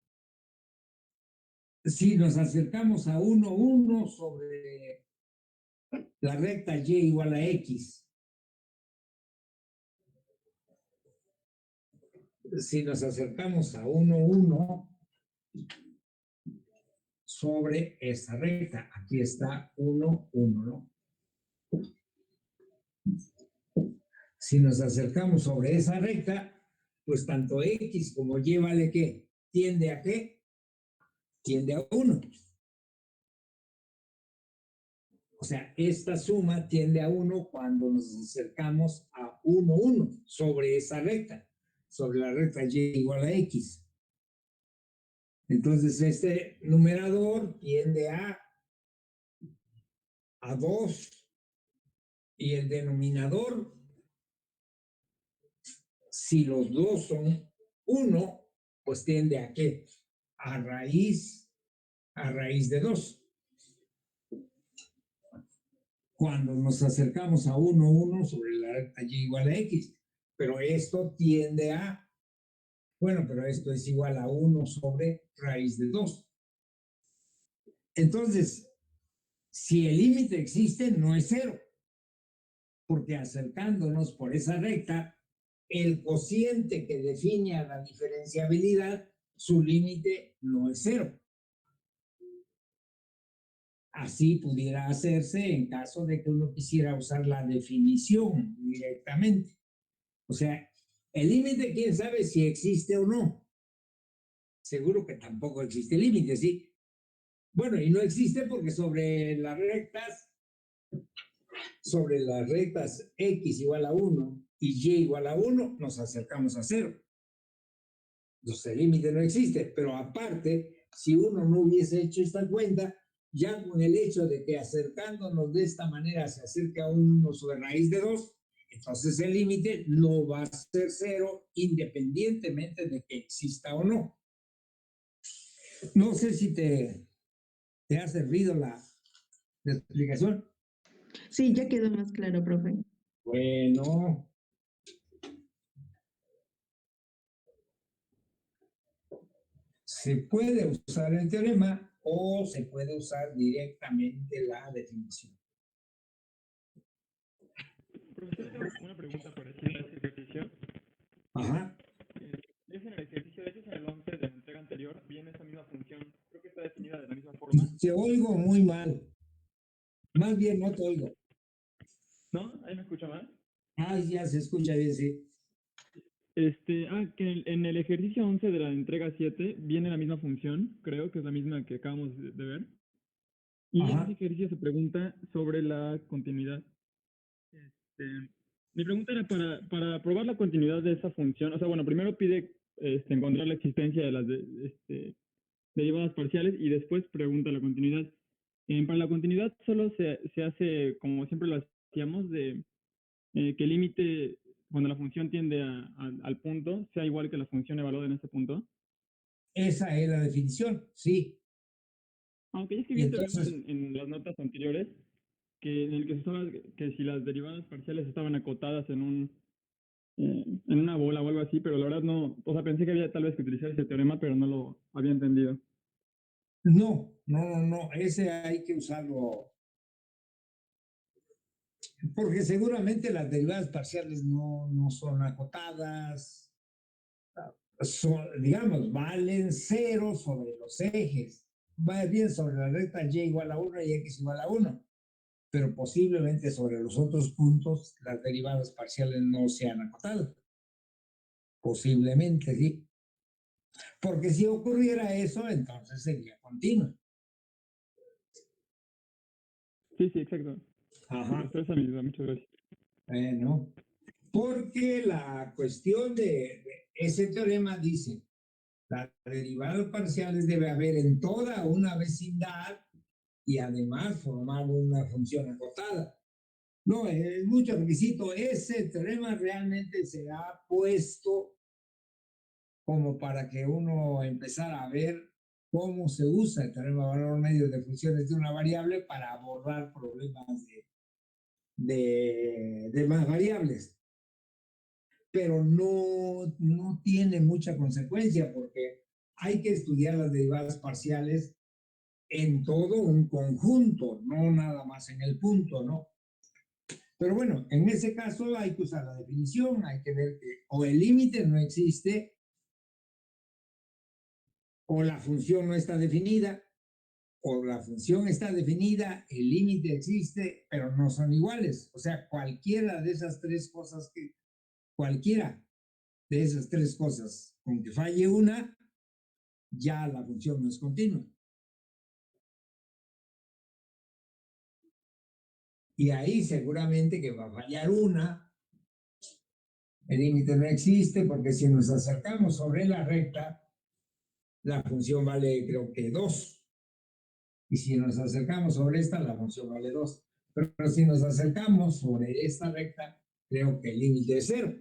si nos acercamos a 1, 1 sobre la recta Y igual a X? Si nos acercamos a 1, 1 sobre esa recta, aquí está 1, 1, ¿no? Si nos acercamos sobre esa recta, pues tanto X como Y vale ¿qué? ¿Tiende a qué? Tiende a 1. O sea, esta suma tiende a 1 cuando nos acercamos a 1, 1 sobre esa recta, sobre la recta Y igual a X. Entonces, este numerador tiende a 2 y el denominador, si los dos son 1, pues tiende a ¿qué? A raíz de 2. Cuando nos acercamos a 1, 1 sobre la recta Y igual a X. Pero esto tiende a, bueno, pero esto es igual a 1 sobre raíz de 2. Entonces, si el límite existe, no es 0. Porque acercándonos por esa recta, el cociente que define a la diferenciabilidad, su límite no es 0. Así pudiera hacerse en caso de que uno quisiera usar la definición directamente. O sea, el límite, quién sabe si existe o no. Seguro que tampoco existe límite, ¿sí? Bueno, y no existe porque sobre las rectas X igual a 1 y Y igual a 1, nos acercamos a 0. Entonces el límite no existe, pero aparte, si uno no hubiese hecho esta cuenta, ya con el hecho de que acercándonos de esta manera se acerca a 1 sobre raíz de 2, entonces el límite no va a ser 0 independientemente de que exista o no. No sé si te ha servido la explicación. Sí, ya quedó más claro, profe. Bueno. Se puede usar el teorema o se puede usar directamente la definición. Profesor, tengo una pregunta parecida a ese ejercicio. Ajá. Es en el ejercicio, de hecho, en el 11 de la entrega anterior, viene esa misma función. Creo que está definida de la misma forma. Te oigo muy mal. Más bien no te oigo. ¿No? ¿Ahí me escucha mal? Ah, ya se escucha bien, sí. Que en el ejercicio 11 de la entrega 7 viene la misma función, creo que es la misma que acabamos de ver. Y en ese ejercicio se pregunta sobre la continuidad. Mi pregunta era para probar la continuidad de esa función. O sea, bueno, primero pide encontrar la existencia de las derivadas parciales y después pregunta la continuidad. Para la continuidad solo se hace como siempre lo hacíamos, de que el límite, cuando la función tiende al punto, sea igual que la función evaluada en ese punto. Esa es la definición, sí. Aunque ya Y escribí un teorema entonces, en las notas anteriores, en el que se estaba que si las derivadas parciales estaban acotadas en una bola o algo así, pero la verdad no, o sea, pensé que había tal vez que utilizar ese teorema, pero no lo había entendido. no, ese hay que usarlo, porque seguramente las derivadas parciales no son acotadas, digamos, valen 0 sobre los ejes, va bien sobre la recta y igual a 1 y x igual a 1, pero posiblemente sobre los otros puntos las derivadas parciales no sean acotadas. Posiblemente, sí. Porque si ocurriera eso, entonces sería continua. Sí, exacto. Ajá. Esa misma, muchas gracias. Bueno, porque la cuestión de ese teorema dice, la derivada parciales debe haber en toda una vecindad y además formar una función acotada. No, es mucho requisito. Ese teorema realmente se ha puesto como para que uno empezara a ver cómo se usa el teorema de valor medio de funciones de una variable para abordar problemas de más variables. Pero no tiene mucha consecuencia porque hay que estudiar las derivadas parciales en todo un conjunto, no nada más en el punto, ¿no? Pero bueno, en ese caso hay que usar la definición, hay que ver que o el límite no existe o la función no está definida, o la función está definida, el límite existe, pero no son iguales. O sea, cualquiera de esas tres cosas cualquiera de esas tres cosas, con que falle una, ya la función no es continua. Y ahí seguramente que va a fallar una, el límite no existe, porque si nos acercamos sobre la recta, la función vale creo que 2. Y si nos acercamos sobre esta, la función vale 2. Pero si nos acercamos sobre esta recta, creo que el límite es 0.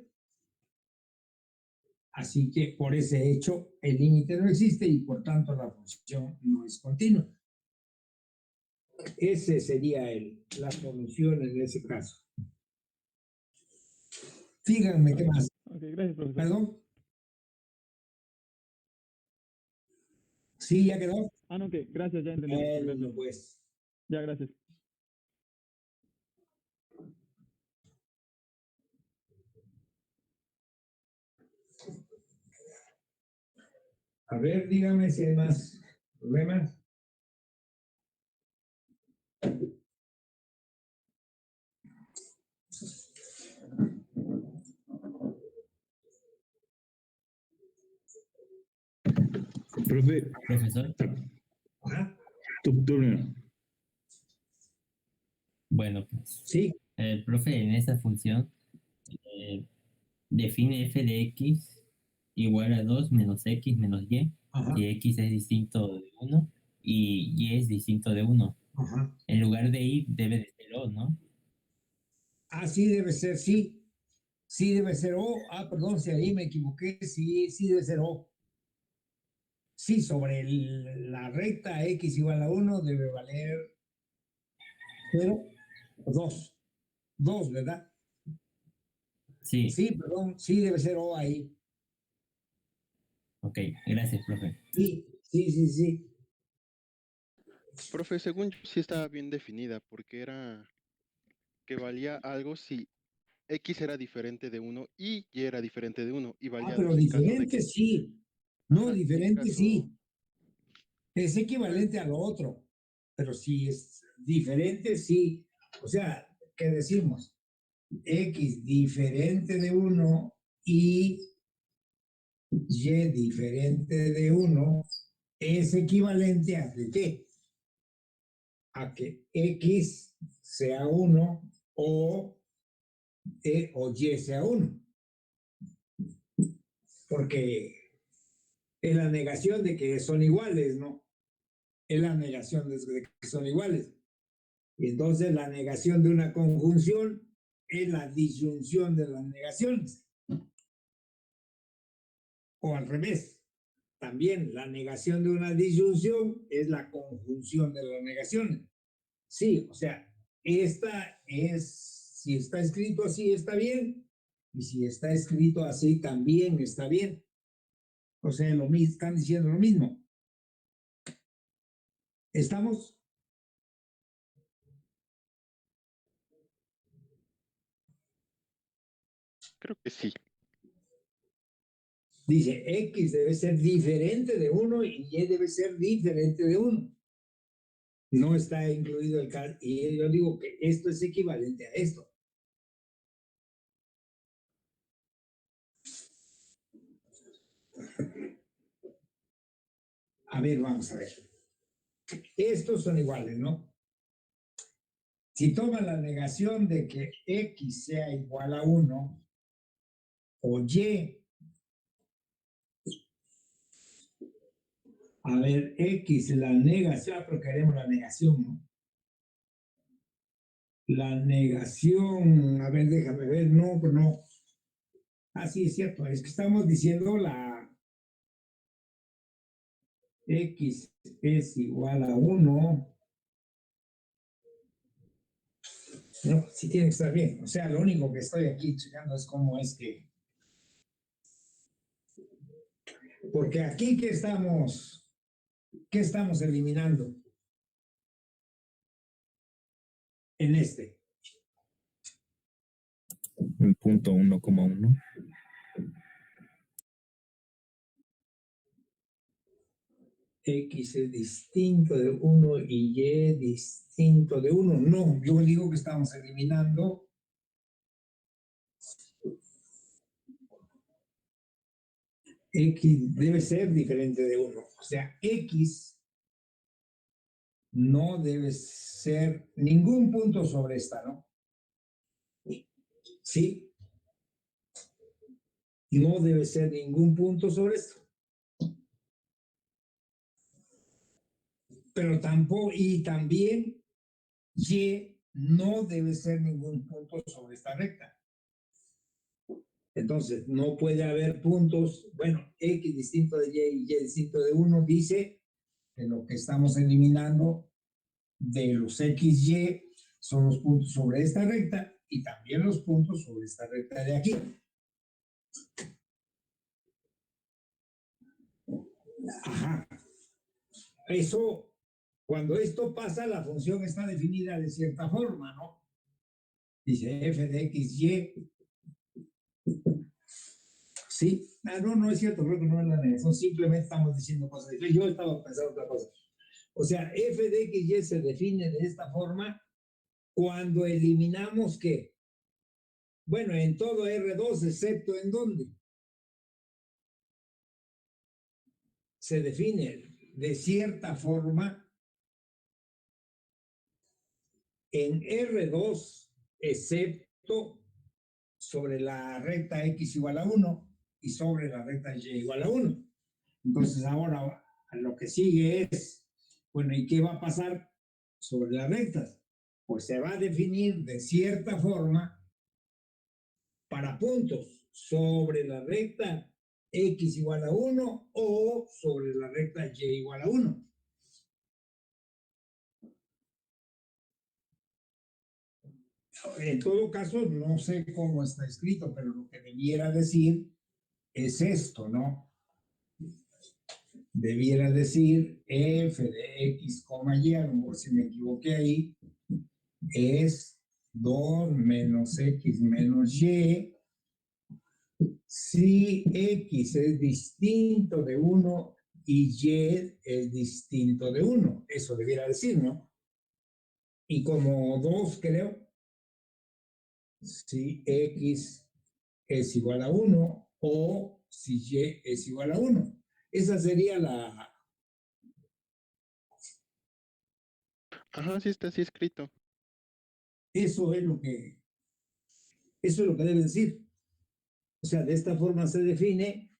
Así que por ese hecho, el límite no existe y por tanto la función no es continua. Ese sería la solución en ese caso. Fíjenme qué más. Ok, gracias, profesor. ¿Perdón? ¿Sí, ya quedó? No, ok, gracias, ya entendí. Bueno, pues. Ya, gracias. A ver, dígame si hay más problemas. Profesor. Ajá. Tu turno. Bueno, pues. Sí. El profe en esa función define f de x igual a 2 menos x menos y, Ajá. si x es distinto de 1 y y es distinto de 1. Ajá. En lugar de y debe de ser o, ¿no? Sí debe ser, sí. Sí debe ser o. Perdón, si ahí me equivoqué, sí debe ser o. Sí, sobre la recta x igual a 1 debe valer 0 o 2. 2, ¿verdad? Sí. Sí, perdón, sí debe ser o ahí. Ok, gracias, profe. Sí. Profe, según yo sí estaba bien definida, porque era que valía algo si X era diferente de 1 y Y era diferente de 1, y valía Pero 2 en caso de diferente que... sí. No, Ajá, y en diferente caso... sí. Es Pues, equivalente a lo otro, pero si es diferente, sí. O sea, ¿qué decimos? X diferente de 1 y Y diferente de 1 es equivalente a qué? A que X sea 1 o E o Y sea 1. Porque es la negación de que son iguales, ¿no? Es la negación de que son iguales. Y entonces la negación de una conjunción es la disyunción de las negaciones. O al revés. También la negación de una disyunción es la conjunción de las negaciones. Sí, o sea, esta es, si está escrito así, está bien. Y si está escrito así, también está bien. O sea, lo mismo, están diciendo lo mismo. ¿Estamos? Creo que sí. Dice, X debe ser diferente de 1 y Y debe ser diferente de 1. No está incluido el cal, y yo digo que esto es equivalente a esto. A ver, vamos a ver. Estos son iguales, ¿no? Si toma la negación de que X sea igual a 1 o Y, a ver, X, la negación, pero queremos la negación, ¿no? La negación, a ver, déjame ver, no, no. Ah, sí, es cierto, es que estamos diciendo la X es igual a 1. No, sí tiene que estar bien. O sea, lo único que estoy aquí checando es cómo es que. Porque aquí, ¿qué estamos eliminando? En este. El punto 1,1. X es distinto de 1 y Y distinto de 1. No, yo digo que estamos eliminando X debe ser diferente de 1. O sea, X no debe ser ningún punto sobre esta, ¿no? Sí, no debe ser ningún punto sobre esto. Pero tampoco, y también Y no debe ser ningún punto sobre esta recta. Entonces, no puede haber puntos, bueno, X distinto de Y y Y distinto de 1 dice que lo que estamos eliminando de los XY son los puntos sobre esta recta y también los puntos sobre esta recta de aquí. Ajá. Eso, cuando esto pasa, la función está definida de cierta forma, ¿no? Dice f de XY. Sí, no es cierto, creo que no es la negación, simplemente estamos diciendo cosas diferentes. Yo estaba pensando otra cosa. O sea, f de XY se define de esta forma cuando eliminamos ¿qué? Bueno, en todo R2, excepto en dónde. Se define de cierta forma en R2, excepto sobre la recta X igual a 1 y sobre la recta Y igual a 1. Entonces ahora lo que sigue es, bueno, ¿y qué va a pasar sobre las rectas? Pues se va a definir de cierta forma para puntos sobre la recta X igual a 1 o sobre la recta Y igual a 1. En todo caso, no sé cómo está escrito, pero lo que debiera decir es esto, ¿no? Debiera decir f de x, y, a lo mejor si me equivoqué ahí, es 2 menos x menos y. Si x es distinto de 1 y y es distinto de 1, eso debiera decir, ¿no? Y como 2, creo, si x es igual a 1 o si y es igual a 1. Esa sería la... Ajá, sí está así escrito. Eso es lo que Eso es lo que debe decir. O sea, de esta forma se define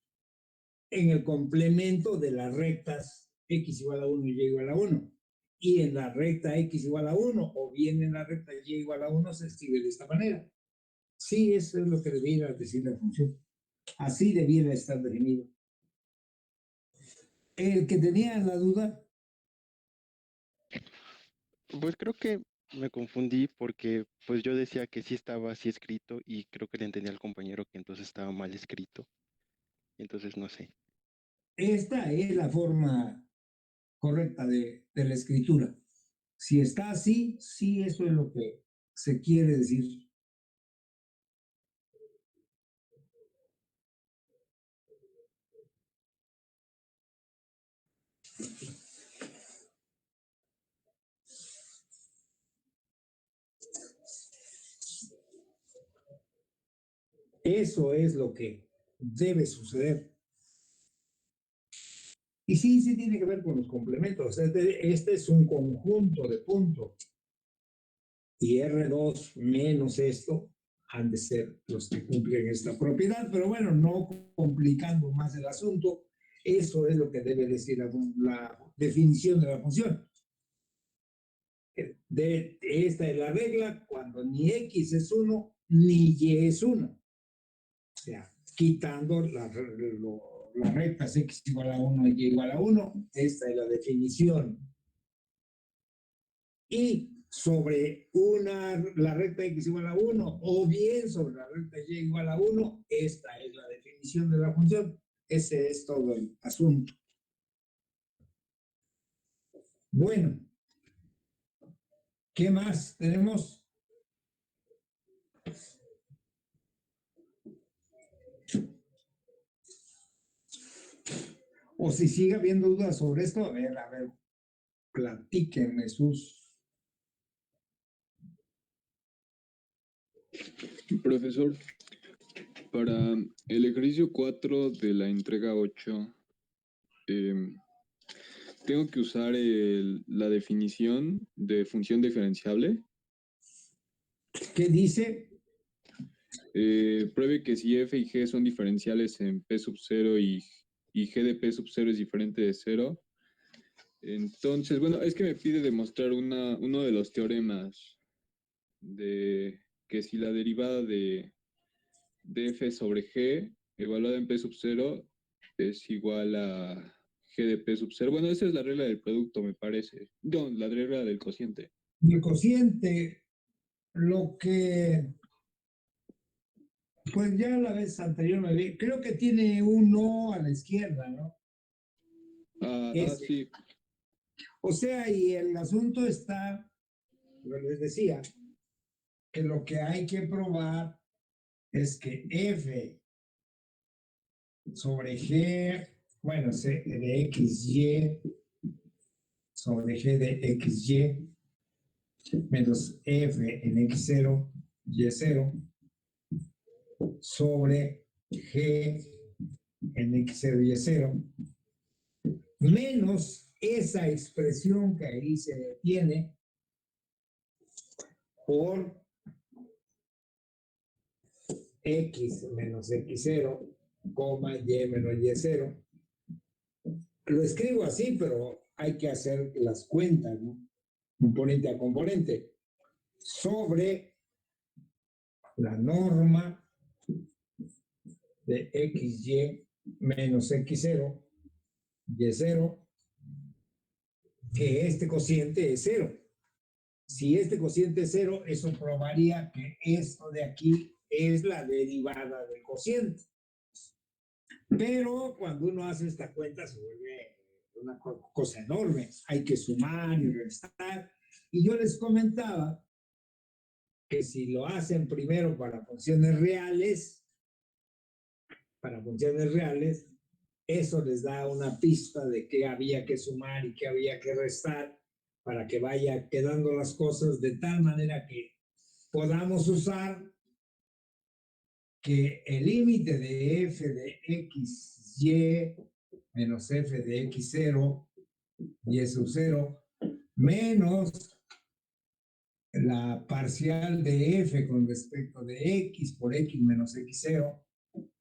en el complemento de las rectas x igual a 1 y y igual a 1. Y en la recta x igual a 1 o bien en la recta y igual a 1 se escribe de esta manera. Sí, eso es lo que debiera decir la función. Así debiera estar definido. El que tenía la duda. Pues creo que me confundí porque pues yo decía que sí estaba así escrito y creo que le entendí al compañero que entonces estaba mal escrito. Entonces no sé. Esta es la forma correcta de la escritura. Si está así, sí, eso es lo que se quiere decir. Eso es lo que debe suceder. Y sí, sí tiene que ver con los complementos. Este es un conjunto de puntos. Y R2 menos esto han de ser los que cumplen esta propiedad. Pero bueno, no complicando más el asunto, eso es lo que debe decir la definición de la función. Esta es la regla cuando ni X es 1 ni Y es 1. O sea, quitando las rectas X igual a 1 y Y igual a 1, esta es la definición. Y sobre la recta X igual a 1 o bien sobre la recta Y igual a 1, esta es la definición de la función. Ese es todo el asunto. Bueno, ¿qué más tenemos? O si sigue habiendo dudas sobre esto, a ver, platíquenme sus. Profesor, para el ejercicio 4 de la entrega 8, tengo que usar la definición de función diferenciable. ¿Qué dice? Pruebe que si f y g son diferenciales en p sub 0 y g de p sub 0 es diferente de 0. Entonces, bueno, es que me pide demostrar uno de los teoremas de que si la derivada de f sobre g evaluada en p sub 0 es igual a g de p sub 0. Bueno, esa es la regla del producto, me parece. No, la regla del cociente. El cociente, lo que, pues ya la vez anterior me vi, creo que tiene un no a la izquierda, ¿no? Sí. O sea, y el asunto está, yo les decía, que lo que hay que probar es que f sobre g, bueno, c de xy sobre g de xy menos f en x0, y0 sobre g en x0, y0 menos esa expresión que ahí se tiene por x menos x0, coma y menos y0. Lo escribo así, pero hay que hacer las cuentas, ¿no? Componente a componente. Sobre la norma de xy menos x0, y0, que este cociente es 0. Si este cociente es 0, eso probaría que esto de aquí es la derivada del cociente. Pero cuando uno hace esta cuenta se vuelve una cosa enorme. Hay que sumar y restar. Y yo les comentaba que si lo hacen primero para funciones reales, eso les da una pista de qué había que sumar y qué había que restar para que vaya quedando las cosas de tal manera que podamos usar que el límite de f de x, y menos f de x0, y sub 0, menos la parcial de f con respecto de x por x menos x0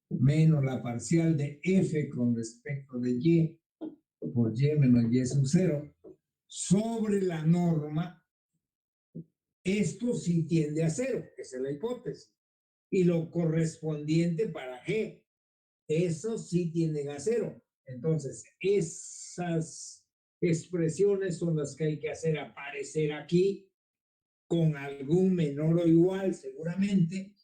menos la parcial de f con respecto de y por y menos y sub 0 sobre la norma, esto sí tiende a 0, esa es la hipótesis. Y lo correspondiente para g, eso sí tienden a 0. Entonces, esas expresiones son las que hay que hacer aparecer aquí con algún menor o igual, seguramente,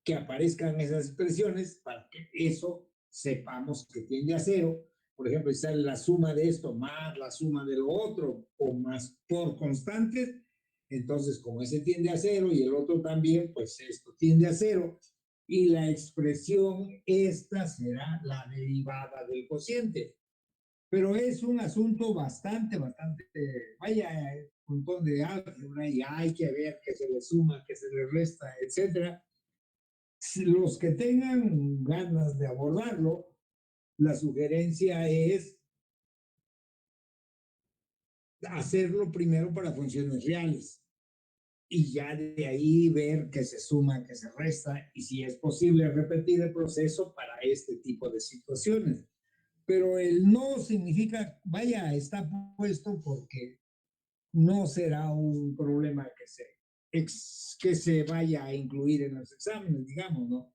que aparezcan esas expresiones para que eso sepamos que tiende a 0. Por ejemplo, si sale la suma de esto más la suma de lo otro o más por constantes, entonces como ese tiende a 0 y el otro también, pues esto tiende a 0 y la expresión esta será la derivada del cociente. Pero es un asunto bastante, vaya, un montón de álgebra y hay que ver qué se le suma, qué se le resta, etcétera. Los que tengan ganas de abordarlo, la sugerencia es hacerlo primero para funciones reales y ya de ahí ver qué se suma, qué se resta y si es posible repetir el proceso para este tipo de situaciones. Pero el no significa, vaya, está puesto porque no será un problema que se vaya a incluir en los exámenes, digamos, ¿no?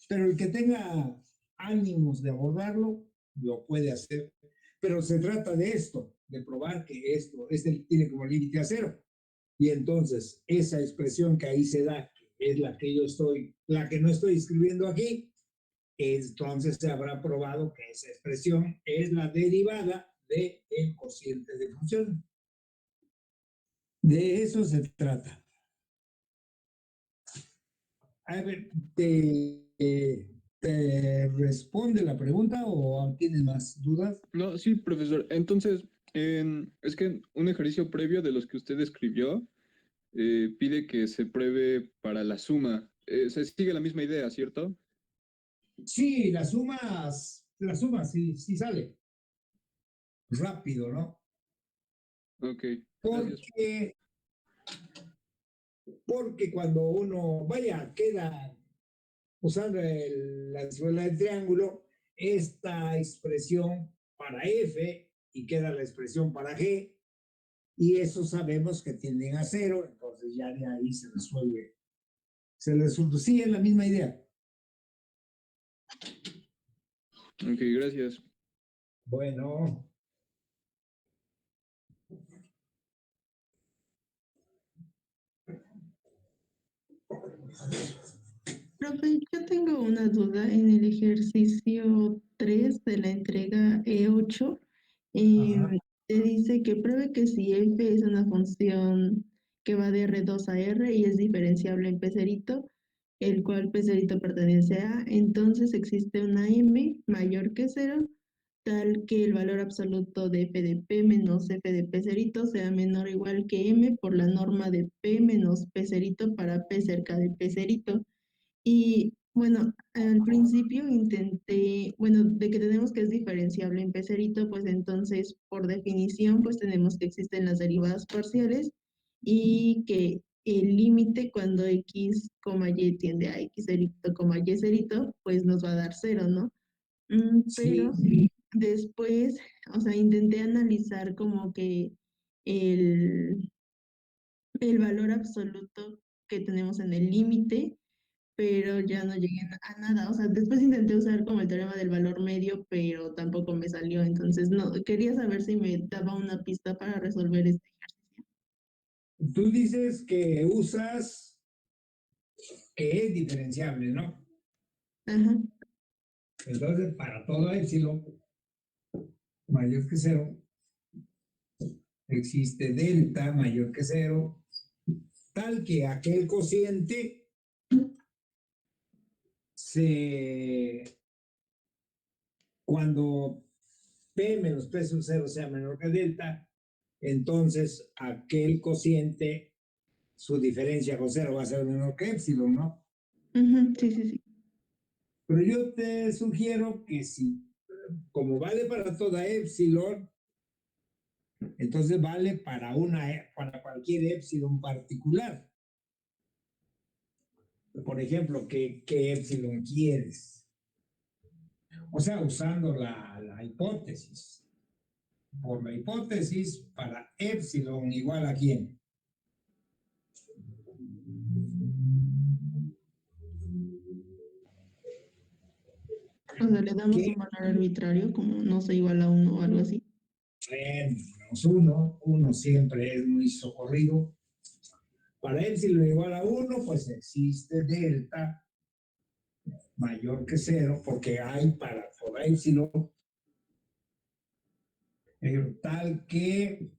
Pero el que tenga ánimos de abordarlo, lo puede hacer. Pero se trata de esto, de probar que este tiene como límite a 0. Y entonces, esa expresión que ahí se da, que es la que no estoy escribiendo aquí, entonces se habrá probado que esa expresión es la derivada del cociente de función. De eso se trata. A ver, ¿te responde la pregunta o tienes más dudas? No, sí, profesor. Entonces, es que un ejercicio previo de los que usted escribió pide que se pruebe para la suma. Se sigue la misma idea, ¿cierto? Sí, la suma sí sale. Rápido, ¿no? Ok, gracias. Porque cuando uno, queda usando la escuela del triángulo, esta expresión para f y queda la expresión para g, y eso sabemos que tienden a 0, entonces ya de ahí se resuelve. Sí, es la misma idea. Ok, gracias. Bueno. Profe, yo tengo una duda en el ejercicio 3 de la entrega E8. Te dice que pruebe que si f es una función que va de R2 a R y es diferenciable en P cerito, el cual P cerito pertenece a, entonces existe una m mayor que 0, tal que el valor absoluto de f de P menos f de P cerito sea menor o igual que m por la norma de P menos P cerito para P cerca de P cerito. Y bueno, al principio intenté, bueno, de que tenemos que es diferenciable en pecerito, pues entonces por definición pues tenemos que existen las derivadas parciales y que el límite cuando x, y tiende a x cerito, y cerito, pues nos va a dar 0, ¿no? Pero después, o sea, intenté analizar como que el, el valor absoluto que tenemos en el límite, pero ya no llegué a nada. O sea, después intenté usar como el teorema del valor medio, pero tampoco me salió. Entonces, no, quería saber si me daba una pista para resolver este ejercicio. Tú dices que usas que es diferenciable, ¿no? Ajá. Entonces, para todo epsilon mayor que 0, existe delta mayor que 0, tal que aquel cociente cuando P menos P sub 0 sea menor que delta, entonces aquel cociente, su diferencia con 0 va a ser menor que epsilon, ¿no? Sí. Pero yo te sugiero que si, como vale para toda epsilon, Entonces vale para para cualquier epsilon particular. Por ejemplo, ¿qué epsilon quieres? O sea, usando la hipótesis. Por la hipótesis, para epsilon igual a quién. O sea, le damos un valor arbitrario, como no sé, igual a 1 o algo así. Menos 1 siempre es muy socorrido. Para epsilon igual a 1, pues existe delta mayor que 0, porque hay para toda epsilon, tal que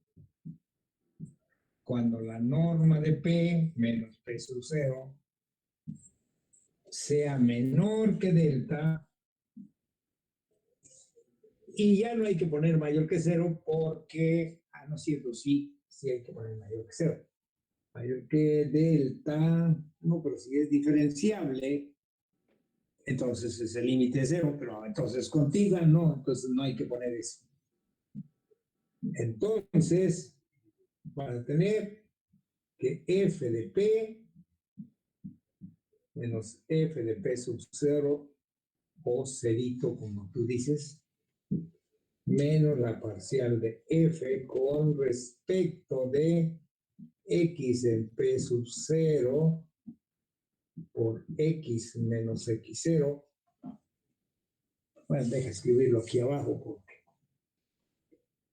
cuando la norma de P menos P sub 0 sea menor que delta, y ya no hay que poner mayor que 0 porque, no es cierto, sí hay que poner mayor que 0. Mayor que delta, no, pero si es diferenciable, entonces es el límite 0, pero entonces contigua, no, entonces no hay que poner eso. Entonces, para tener que f de p menos f de p sub 0 o cerito, como tú dices, menos la parcial de f con respecto de x en p sub 0 por x menos x0. Bueno, deja escribirlo aquí abajo porque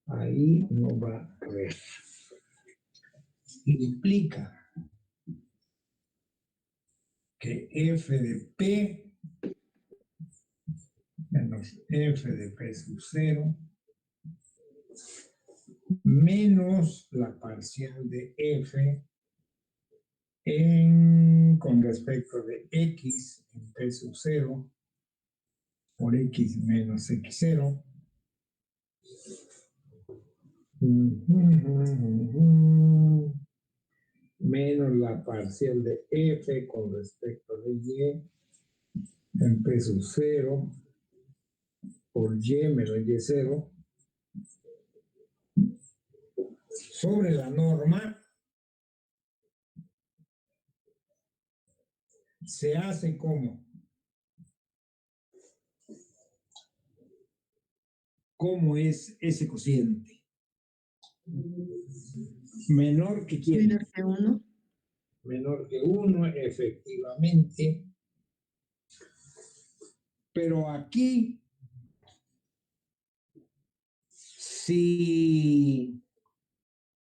ahí no va a ver. Implica que f de p menos f de p sub 0 menos la parcial de f con respecto de x en p sub 0 por x menos x0 menos la parcial de f con respecto de y en p sub 0 por y menos y0 sobre la norma se hace como ¿cómo es ese cociente? Menor que quién? Menor que 1. Menor que 1, efectivamente. Pero aquí, si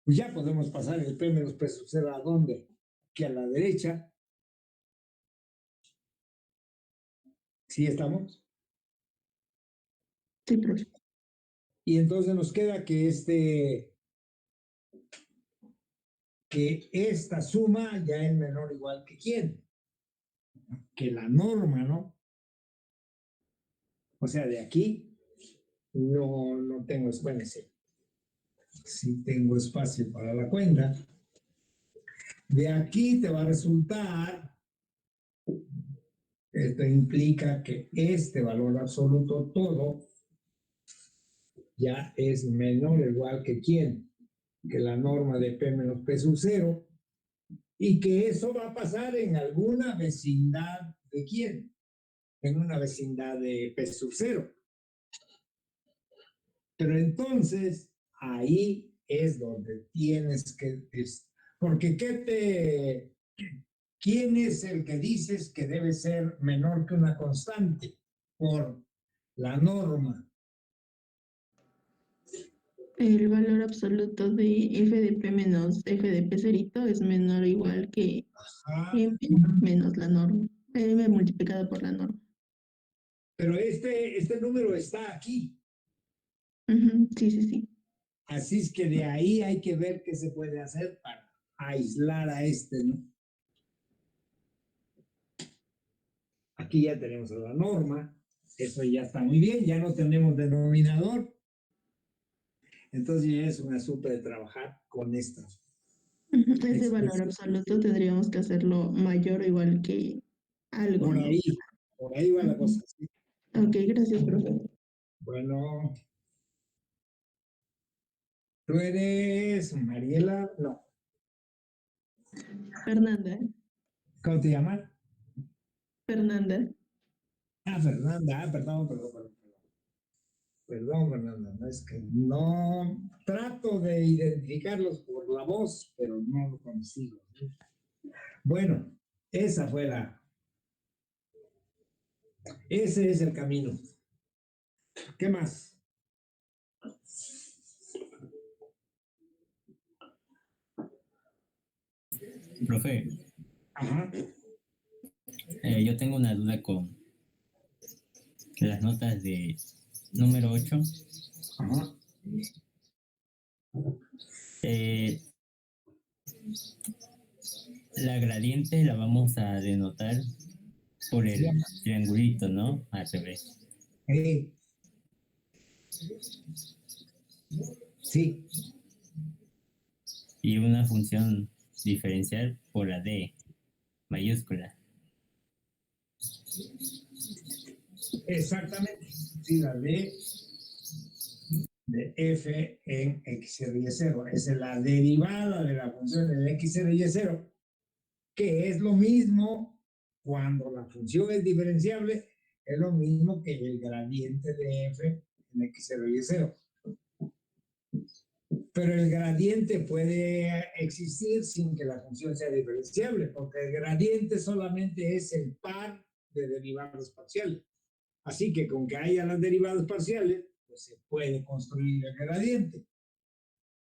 ya podemos pasar el P menos P sub 0 ¿a dónde? Que a la derecha. ¿Sí estamos? Sí, profe. Y entonces nos queda que esta suma ya es menor o igual que quién? Que la norma, ¿no? O sea, de aquí no tengo, bueno, sí tengo espacio para la cuenta. De aquí te va a resultar, esto implica que este valor absoluto todo ya es menor o igual que quién, que la norma de P menos P sub 0, y que eso va a pasar en alguna vecindad de quién, en una vecindad de P sub 0. Pero entonces ahí es donde tienes que, porque ¿quién es el que dices que debe ser menor que una constante? Por la norma. El valor absoluto de f de p menos f de p cerito es menor o igual que m menos la norma. M multiplicado por la norma. Pero este número está aquí. Sí, sí, sí. Así es que de ahí hay que ver qué se puede hacer para aislar a este, ¿no? Aquí ya tenemos la norma. Eso ya está muy bien. Ya no tenemos denominador. Entonces ya es un asunto de trabajar con esto. Ese valor absoluto tendríamos que hacerlo mayor o igual que algo, Por ¿no? ahí va la cosa. ¿Sí? Ok, gracias, profe. Bueno. ¿Tú eres Mariela? No. Fernanda. ¿Cómo te llamas? Fernanda. Fernanda. Perdón, Fernanda. No es que no trato de identificarlos por la voz, pero no lo consigo. Bueno, esa fue ese es el camino. ¿Qué más? Profe, Ajá. yo tengo una duda con las notas de número 8. Ajá. La gradiente la vamos a denotar por el triangulito, ¿no? Al revés. Sí. Y una función diferencial por la D mayúscula. Exactamente. Sí, la D de f en x0 y 0. Esa es la derivada de la función de x0 y 0, que es lo mismo cuando la función es diferenciable, es lo mismo que el gradiente de f en x0 y 0. Pero el gradiente puede existir sin que la función sea diferenciable, porque el gradiente solamente es el par de derivadas parciales. Así que con que haya las derivadas parciales, pues se puede construir el gradiente.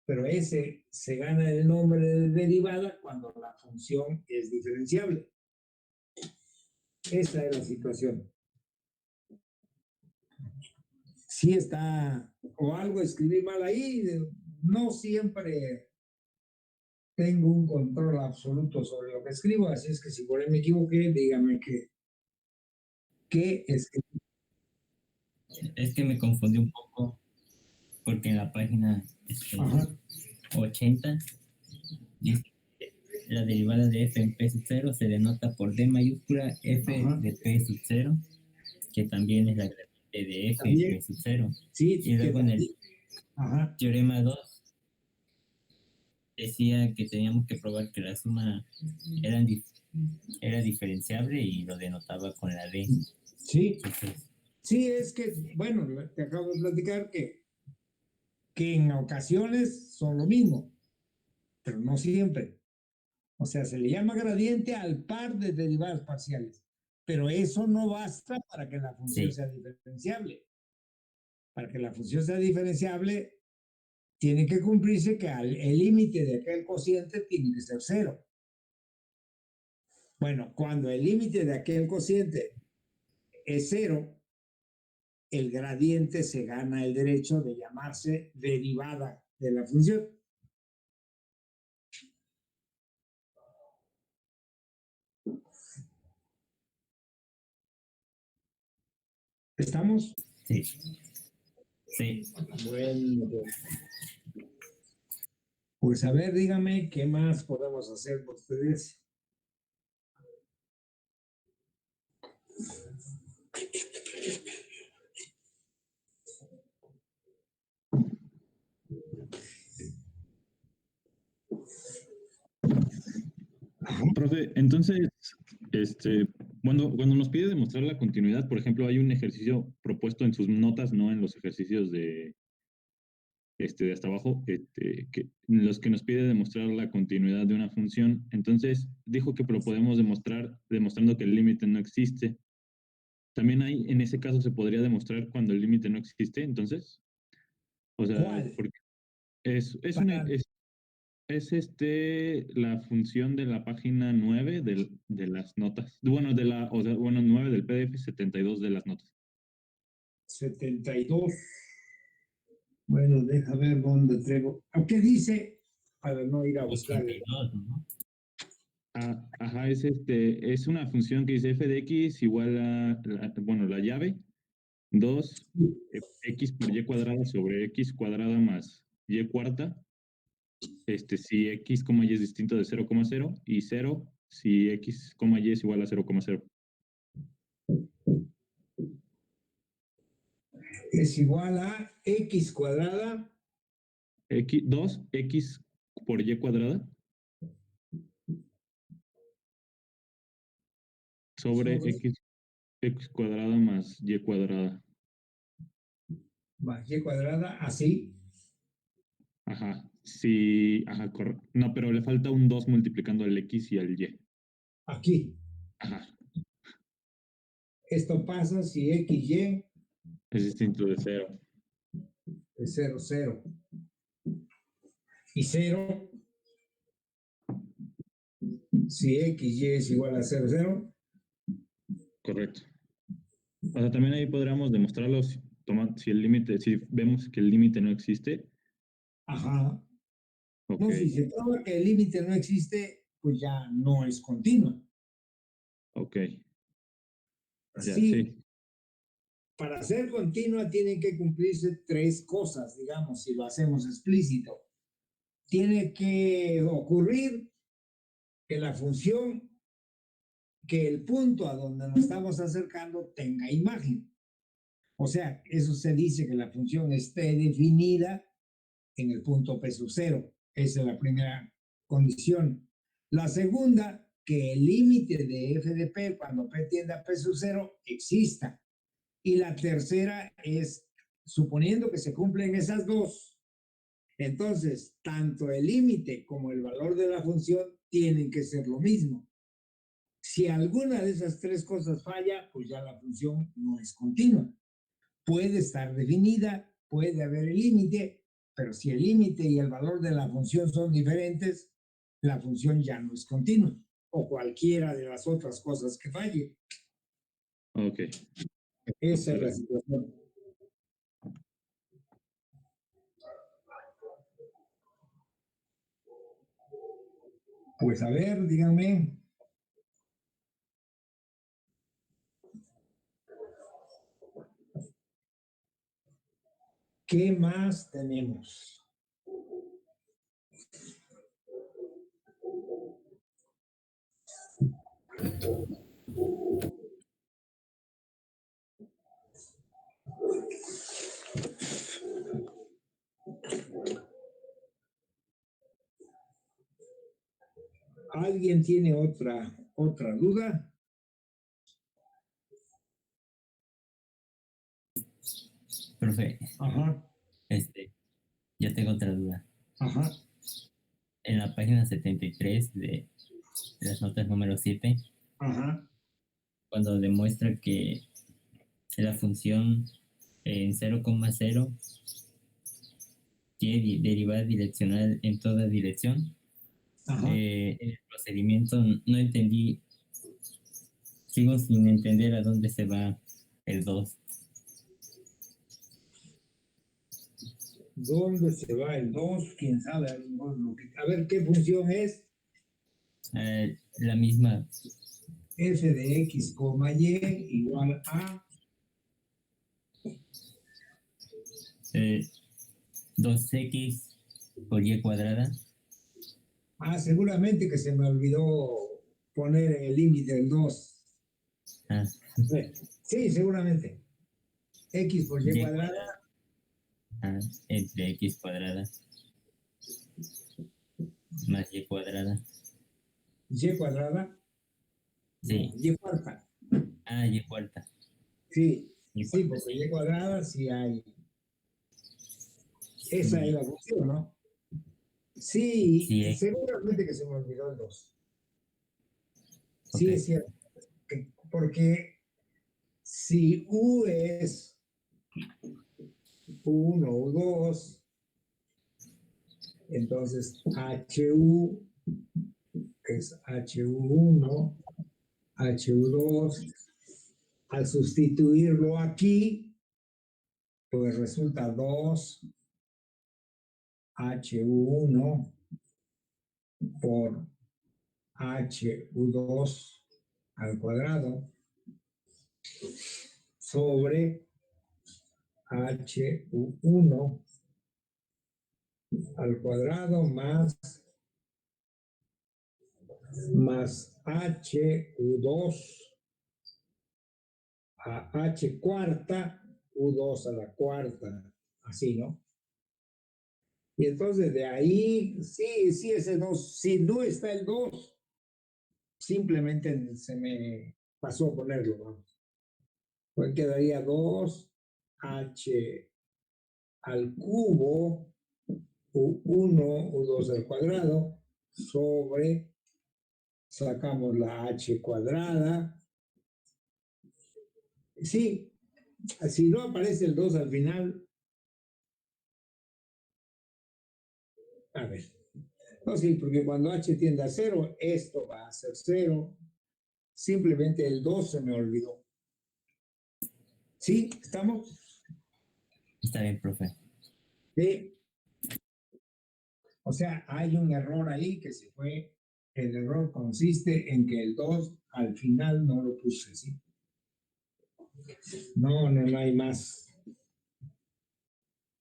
Pero ese se gana el nombre de derivada cuando la función es diferenciable. Esa es la situación. Sí está, o algo escribí mal ahí, no siempre tengo un control absoluto sobre lo que escribo, así es que si por ahí me equivoqué, dígame qué escribí. Es que me confundí un poco porque en la página 80 dice la derivada de f en p sub 0 se denota por d mayúscula f de p sub 0, que también es la gradiente de f en p sub 0. Sí, y luego en el teorema 2 decía que teníamos que probar que la suma era diferenciable y lo denotaba con la d. Sí. Entonces, sí, es que, bueno, te acabo de platicar que en ocasiones son lo mismo, pero no siempre. O sea, se le llama gradiente al par de derivadas parciales, pero eso no basta para que la función sea diferenciable. Para que la función sea diferenciable, tiene que cumplirse que el límite de aquel cociente tiene que ser 0. Bueno, cuando el límite de aquel cociente es 0, el gradiente se gana el derecho de llamarse derivada de la función. ¿Estamos? Sí. Sí. Bueno, pues a ver, dígame qué más podemos hacer por ustedes. Profe, entonces, cuando nos pide demostrar la continuidad, por ejemplo, hay un ejercicio propuesto en sus notas, no en los ejercicios de hasta abajo, en los que nos pide demostrar la continuidad de una función. Entonces, dijo que lo podemos demostrar demostrando que el límite no existe. También en ese caso se podría demostrar cuando el límite no existe, entonces. O sea, ¿Cuál? porque es la función de la página 9 de las notas. Bueno, 9 del PDF, 72 de las notas. 72. Bueno, deja ver dónde traigo. ¿Qué dice? Para no ir a buscar. 82, ¿no? Ajá, es una función que dice f de x igual a, la llave, 2, x por y cuadrada sobre x cuadrada más y cuarta, si x, y es distinto de 0,0 y 0 si x, y es igual a 0,0. Es igual a x cuadrada. 2x por y cuadrada sobre x cuadrada más y cuadrada. Más y cuadrada, así. Ajá, sí, ajá, correcto. No, pero le falta un 2 multiplicando al x y al y. Aquí. Ajá. Esto pasa si x, y Es distinto de 0. es 0, 0. Y 0, si x, y es igual a 0, 0. Correcto. O sea, también ahí podríamos demostrarlo si vemos que el límite no existe. Ajá. Ok. No, si se prueba que el límite no existe, pues ya no es continua. Ok. Ya, Sí. sí. Para ser continua tienen que cumplirse 3 cosas, digamos, si lo hacemos explícito. Tiene que ocurrir que la función, que el punto a donde nos estamos acercando tenga imagen. O sea, eso se dice que la función esté definida en el punto P sub 0. Esa es la primera condición. La segunda, que el límite de f de P cuando P tiende a P sub 0 exista. Y la tercera es, suponiendo que se cumplen esas dos, entonces tanto el límite como el valor de la función tienen que ser lo mismo. Si alguna de esas 3 cosas falla, pues ya la función no es continua. Puede estar definida, puede haber el límite, pero si el límite y el valor de la función son diferentes, la función ya no es continua, o cualquiera de las otras cosas que falle. Ok. Esa es la situación. Pues a ver, díganme. ¿Qué más tenemos? ¿Alguien tiene otra duda? Profe, Ajá, yo tengo otra duda. ajá, En la página 73 de las notas número 7, ajá, cuando demuestra que la función en 0,0 tiene derivada direccional en toda dirección, ajá. el procedimiento no entendí, sigo sin entender a dónde se va el 2. ¿Dónde se va el 2? ¿Quién sabe? A ver, ¿qué función es? La misma. F de x, y igual a 2x por y cuadrada. Seguramente que se me olvidó poner el límite del 2. Sí, seguramente. X por y cuadrada. Entre x cuadrada más y cuadrada. ¿Y cuadrada? Sí. No, y cuarta. Y cuarta. Sí, Y sí, cuarta, porque y cuadrada sí hay. Esa es la función, ¿no? Sí, sí, seguramente que se me olvidó el 2. Sí, okay. es cierto. Porque si U es 1 o 2, entonces HU es HU1, HU2. Al sustituirlo aquí, pues resulta 2 HU1 por HU2 al cuadrado sobre HU1 al cuadrado más HU2 a H cuarta, U2 a la cuarta, así, ¿no? Y entonces de ahí, sí, ese 2, si no está el 2, simplemente se me pasó a ponerlo, vamos. Pues quedaría 2h al cubo, U1, U2 al cuadrado, sobre, sacamos la h cuadrada. Sí, si no aparece el 2 al final, a ver. No, sí, porque cuando h tiende a 0, esto va a ser 0. Simplemente el 2 se me olvidó. ¿Sí? ¿Estamos? Está bien, profe. Sí. O sea, hay un error ahí que se fue. El error consiste en que el 2 al final no lo puse, ¿sí? No hay más.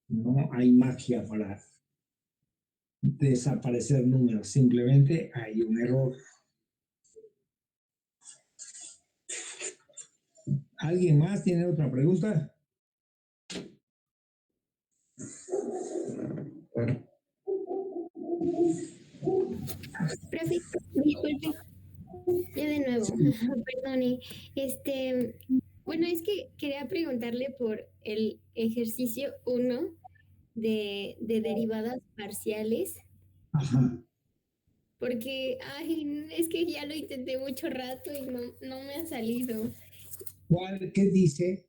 No hay magia para desaparecer números. Simplemente hay un error. ¿Alguien más tiene otra pregunta? Profe, disculpe, yo de nuevo, perdone. Bueno, es que quería preguntarle por el ejercicio 1 de derivadas parciales, Ajá. porque, ay, es que ya lo intenté mucho rato y no me ha salido. ¿Qué dice?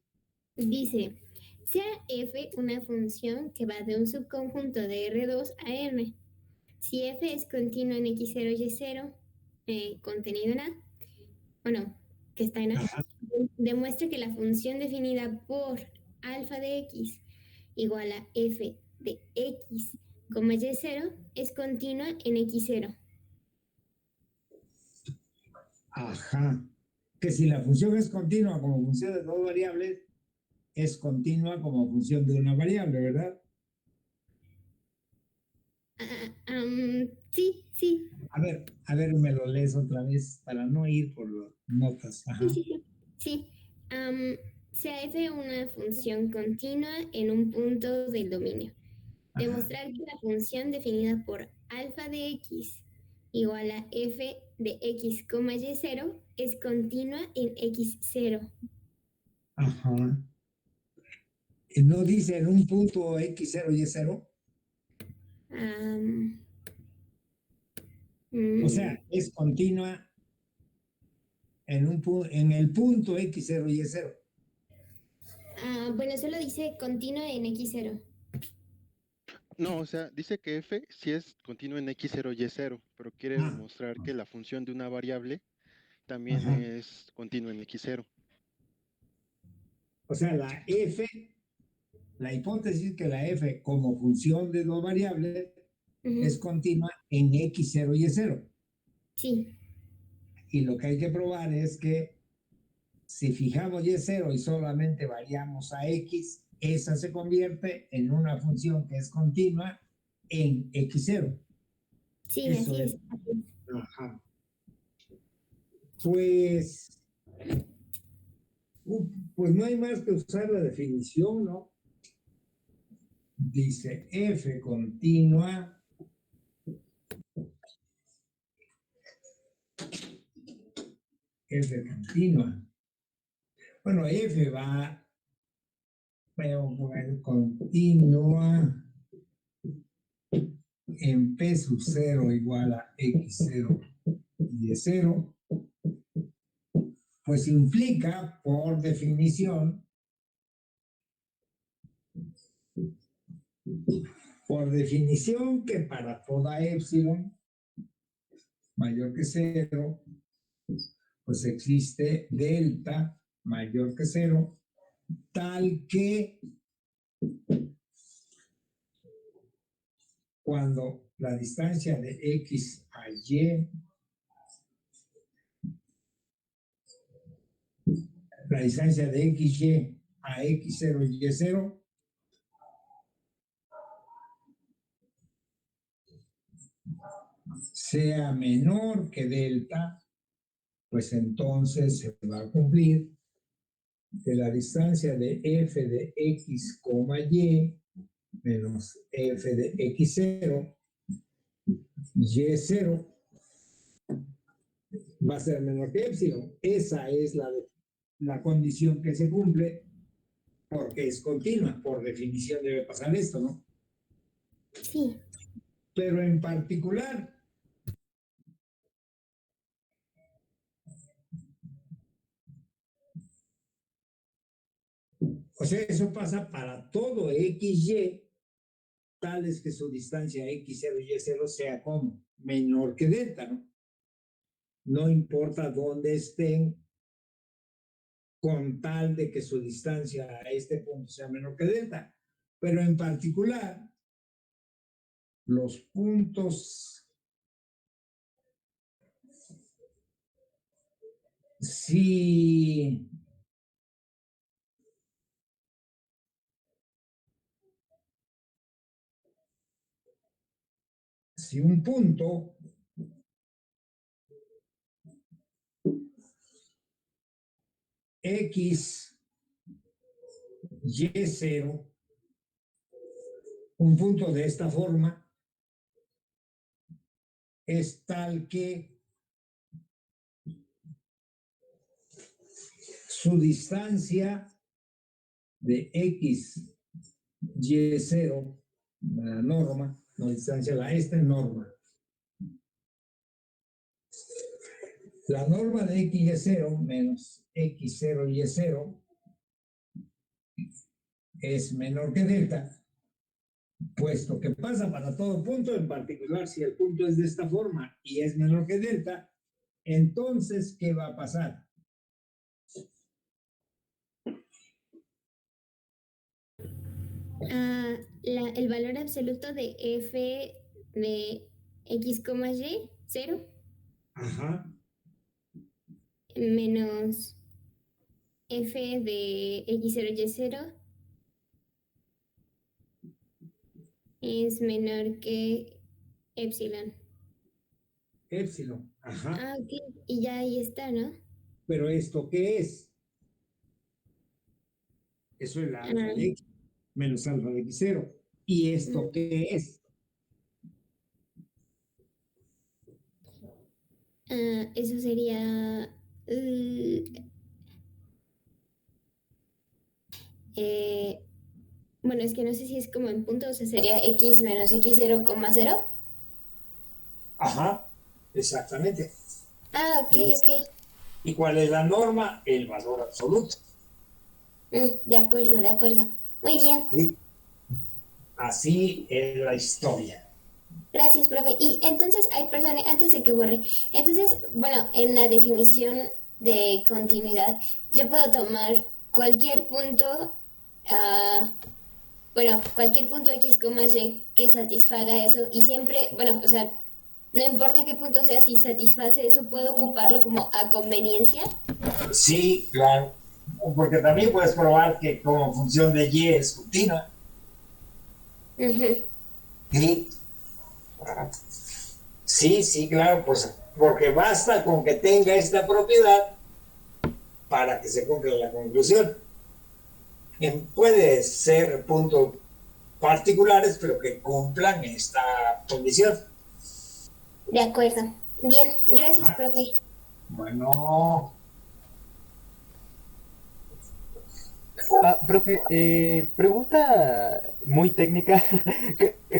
Dice, sea f una función que va de un subconjunto de R2 a R. Si f es continuo en x0, y0, contenido en A, bueno, que está en A, demuestra que la función definida por alfa de x igual a f de x, y0 es continua en x0. Ajá. Que si la función es continua como función de dos variables, es continua como función de una variable, ¿verdad? Sí. A ver, me lo lees otra vez para no ir por las notas. Ajá. Sí. Sea f una función continua en un punto del dominio. Demostrar que la función definida por alfa de x igual a f de x, y0 es continua en x0. Ajá. ¿No dice en un punto x0, y0? O sea, es continua en el punto x0, y0. Bueno, solo dice continua en x0. No, o sea, dice que f sí es continuo en x0, y0, pero quiere demostrar que la función de una variable también es continua en x0. O sea, la hipótesis es que la f como función de dos variables es continua en x0, y0. Sí. Y lo que hay que probar es que si fijamos y0 y solamente variamos a x, esa se convierte en una función que es continua en x0. Sí, eso así es. Ajá. Pues no hay más que usar la definición, ¿no? Dice f continua Bueno, f va continua en P sub 0 igual a x0 y 0, pues implica por definición que para toda epsilon mayor que 0, pues existe delta mayor que 0, tal que cuando la distancia de x a y, la distancia de xy a x0 y y0, sea menor que delta, pues entonces se va a cumplir que la distancia de f de x, y menos f de x0, y0 va a ser menor que epsilon. Esa es la condición que se cumple porque es continua. Por definición debe pasar esto, ¿no? Sí. Pero en particular, o sea, eso pasa para todo XY, tales que su distancia X0 y Y0 sea como menor que delta, ¿no? No importa dónde estén, con tal de que su distancia a este punto sea menor que delta. Pero en particular, los puntos, si un punto X, Y0, un punto de esta forma, es tal que su distancia de X, Y0, la norma, no distancia, la esta norma. La norma de X, Y0 menos X0, Y0 es menor que delta, puesto que pasa para todo punto, en particular si el punto es de esta forma y es menor que delta, entonces, ¿qué va a pasar? El valor absoluto de f de x, y, 0. Ajá. Menos f de x0, y0 es menor que epsilon. Epsilon, ajá. Ah, ok. Y ya ahí está, ¿no? Pero ¿esto qué es? Eso es la alfa de x menos alfa de x0. ¿Y esto qué es? Eso sería... bueno, es que no sé si es como en punto, o sea, sería x menos x0, 0. Ajá, exactamente. Ah, ok, ok. ¿Y cuál es la norma? El valor absoluto. De acuerdo, de acuerdo. Muy bien. ¿Sí? Así es la historia. Gracias, profe. Y entonces, perdone, antes de que borre. Entonces, bueno, en la definición de continuidad, yo puedo tomar cualquier punto, cualquier punto x, y que satisfaga eso y siempre, bueno, o sea, no importa qué punto sea, si satisface eso, puedo ocuparlo como a conveniencia. Sí, claro. Porque también puedes probar que como función de y es continua. Sí. Sí, claro, pues porque basta con que tenga esta propiedad para que se cumpla la conclusión. Puede ser puntos particulares, pero que cumplan esta condición. De acuerdo. Bien, gracias, profe. Bueno. Profe, pregunta muy técnica.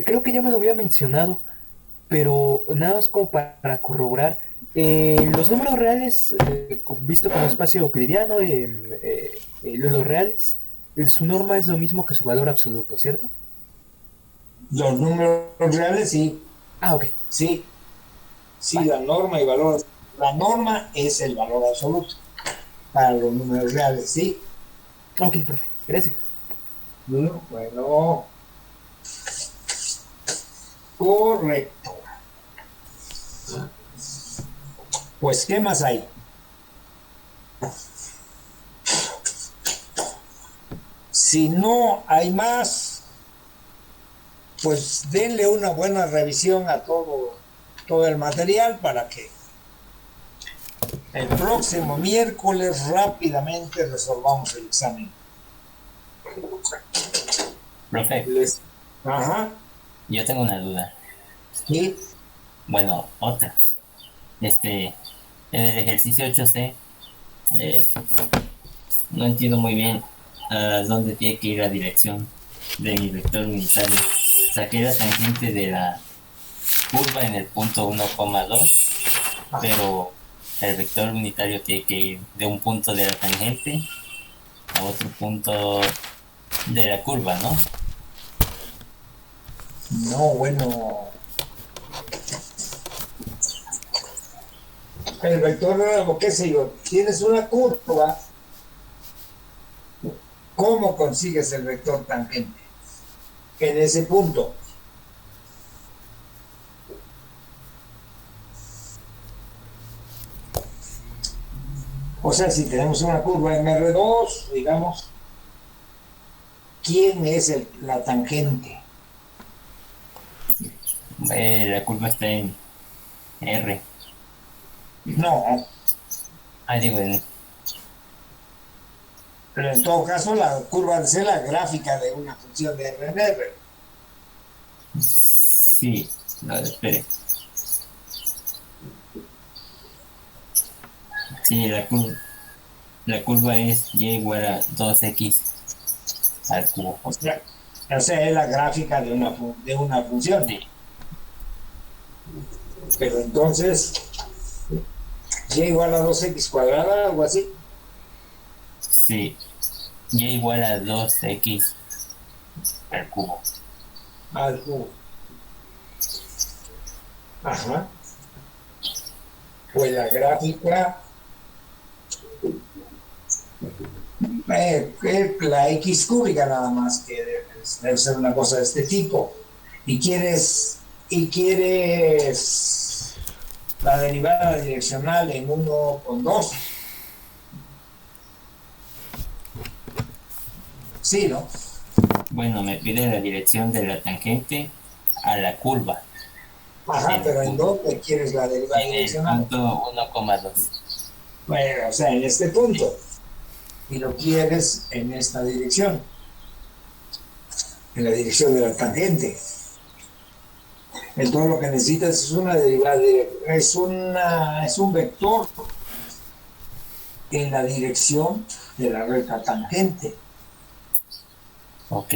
Creo que ya me lo había mencionado, pero nada más como para corroborar. Los números reales, visto como espacio euclidiano, los reales, su norma es lo mismo que su valor absoluto, ¿cierto? Los números reales, sí. Ah, ok. Sí, la norma y valor. La norma es el valor absoluto para los números reales, sí. Ok, profe, gracias. Bueno. Correcto. Pues, ¿qué más hay? Si no hay más, pues denle una buena revisión a todo el material para que el próximo miércoles rápidamente resolvamos el examen. Profe. Ajá. Yo tengo una duda. Sí. Bueno, otra. En el ejercicio 8C, no entiendo muy bien a dónde tiene que ir la dirección de mi vector unitario. Saqué la tangente de la curva en el punto 1,2, pero el vector unitario tiene que ir de un punto de la tangente a otro punto de la curva, ¿no? No, bueno. El vector, o qué sé yo, tienes una curva, ¿cómo consigues el vector tangente? En ese punto. O sea, si tenemos una curva en R2, digamos, ¿quién es la tangente? La curva está en R. No. Digo, Pero en todo caso, la curva debe ser la gráfica de una función de R en R. Sí, no, espere. Sí, la curva es y igual a 2x al cubo. O sea, es la gráfica de una función. Sí. Pero entonces, y igual a 2x cuadrada, algo así. Sí, y igual a 2x al cubo. Al cubo. Ajá. Pues la gráfica, la x cúbica nada más, que debe ser una cosa de este tipo. Y quieres la derivada direccional en 1,2. Sí, ¿no? Bueno, me pide la dirección de la tangente a la curva. Ajá, pero ¿en dónde quieres la derivada direccional? En el punto 1,2. Bueno, o sea, en este punto. Y lo quieres en esta dirección. En la dirección de la tangente. Entonces lo que necesitas es una derivada, es un vector en la dirección de la recta tangente. Ok,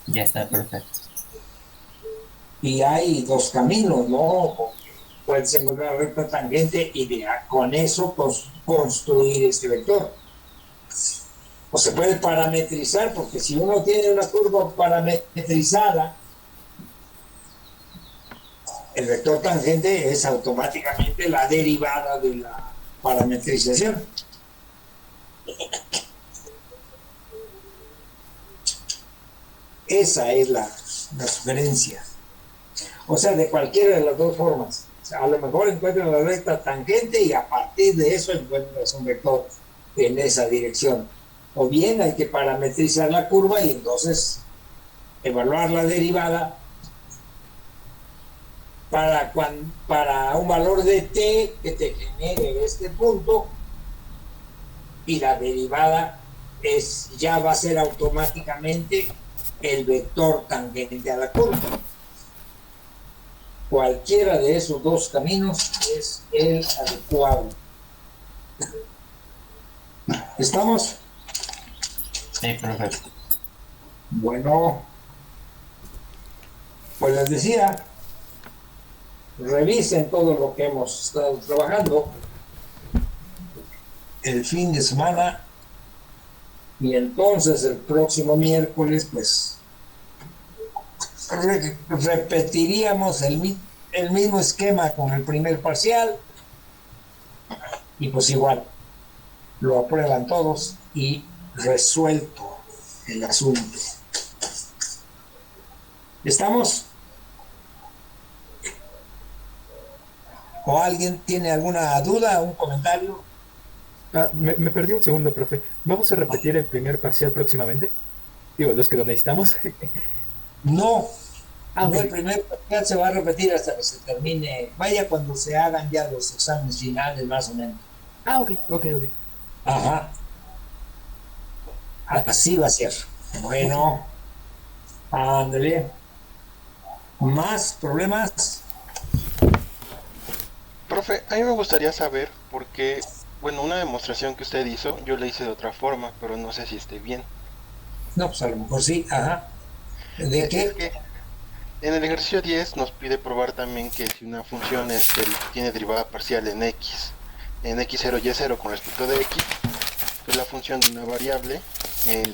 ya está perfecto. Y hay dos caminos, ¿no? Puedes encontrar la recta tangente y con eso construir este vector. O se puede parametrizar, porque si uno tiene una curva parametrizada, el vector tangente es automáticamente la derivada de la parametrización. Esa es la sugerencia. O sea, de cualquiera de las dos formas. O sea, a lo mejor encuentras la recta tangente y a partir de eso encuentras un vector en esa dirección. O bien hay que parametrizar la curva y entonces evaluar la derivada para un valor de t que te genere este punto, y la derivada ya va a ser automáticamente el vector tangente a la curva. Cualquiera de esos dos caminos es el adecuado. ¿Estamos? Sí, perfecto. Bueno, pues les decía, revisen todo lo que hemos estado trabajando el fin de semana, y entonces el próximo miércoles pues repetiríamos el mismo esquema con el primer parcial, y pues igual lo aprueban todos y resuelto el asunto. ¿Estamos? ¿O alguien tiene alguna duda, un comentario? Me perdí un segundo, profe. ¿Vamos a repetir el primer parcial próximamente? Digo, los que lo necesitamos. No. Okay. No, el primer parcial se va a repetir hasta que se termine. Vaya cuando se hagan ya los exámenes finales, más o menos. Ok. Ajá. Así va a ser. Bueno, ándale. ¿Más problemas? Profe, a mí me gustaría saber por qué, bueno, una demostración que usted hizo, yo la hice de otra forma, pero no sé si esté bien. No, pues a lo mejor sí, ajá. ¿De Es qué? que en el ejercicio 10 nos pide probar también que si una función tiene derivada parcial en x0 y 0 con respecto de x, pues la función de una variable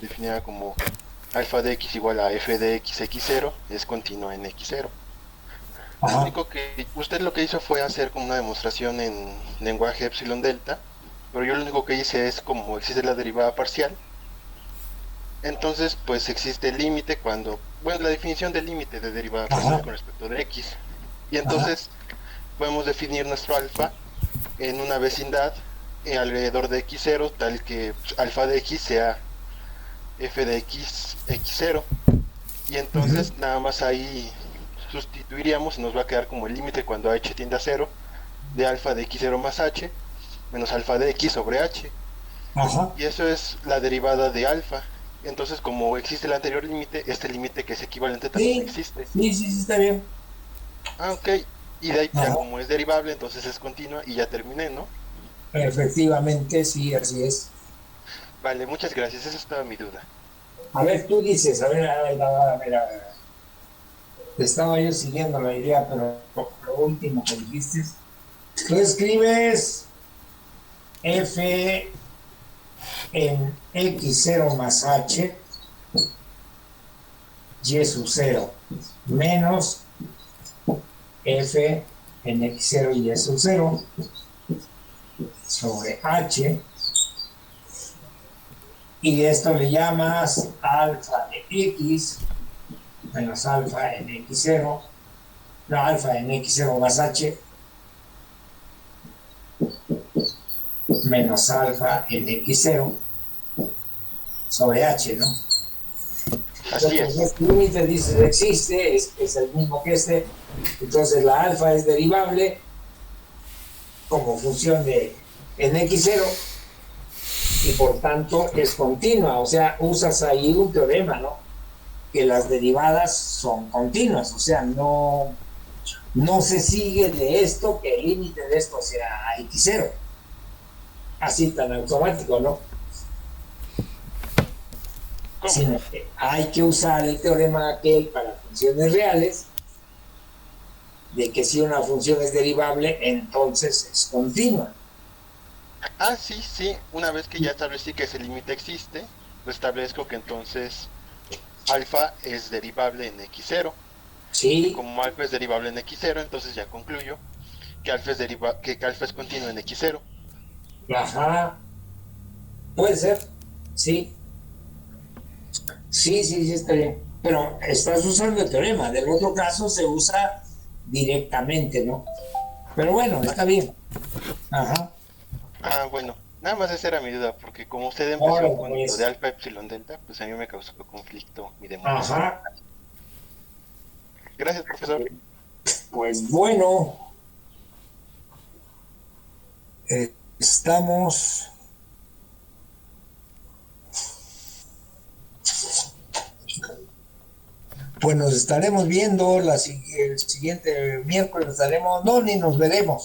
definida como alfa de x igual a f de x x0 es continua en x0. Lo único que usted lo que hizo fue hacer como una demostración en lenguaje epsilon delta, pero yo lo único que hice es como existe la derivada parcial, entonces pues existe el límite cuando, bueno, la definición del límite de derivada parcial con respecto de x, y entonces podemos definir nuestro alfa en una vecindad alrededor de x0 tal que pues, alfa de x sea f de x x0, y entonces nada más ahí sustituiríamos y nos va a quedar como el límite cuando h tiende a 0 de alfa de x0 más h menos alfa de x sobre h. Y eso es la derivada de alfa. Entonces, como existe el anterior límite, este límite que es equivalente también existe. Sí, está bien. Ah, ok. Y de ahí ya como es derivable, entonces es continua y ya terminé, ¿no? Efectivamente, sí, así es. Vale, muchas gracias. Esa estaba mi duda. A ver, tú dices, a ver. Estaba yo siguiendo la idea, pero lo último que dijiste, tú escribes f en x0 más h y sub 0 menos f en x0 y sub 0 sobre h, y esto le llamas alfa de x menos alfa en x0, no, alfa en x0 más h menos alfa en x0 sobre h, ¿no? Así entonces, este límite dices existe, es el mismo que este, entonces la alfa es derivable como función de en x0 y por tanto es continua, o sea, usas ahí un teorema, ¿no? Que las derivadas son continuas, o sea, no se sigue de esto que el límite de esto sea x0, así tan automático, ¿no? Sino que hay que usar el teorema aquel para funciones reales, de que si una función es derivable, entonces es continua. Ah, sí, una vez que ya establecí que ese límite existe, lo establezco que entonces alfa es derivable en x0. Sí. Y como alfa es derivable en x0, entonces ya concluyo que alfa es continuo en x0. Ajá. Puede ser, sí. Sí, está bien. Pero estás usando el teorema. Del otro caso se usa directamente, ¿no? Pero bueno, está bien. Ajá. Ah, bueno. Nada más esa era mi duda, porque como usted empezó con pues. lo de alfa epsilon delta, pues a mí me causó conflicto mi demostración. Ajá. Gracias, profesor. Pues bueno. Estamos... Pues nos estaremos viendo el siguiente miércoles, no, ni nos veremos.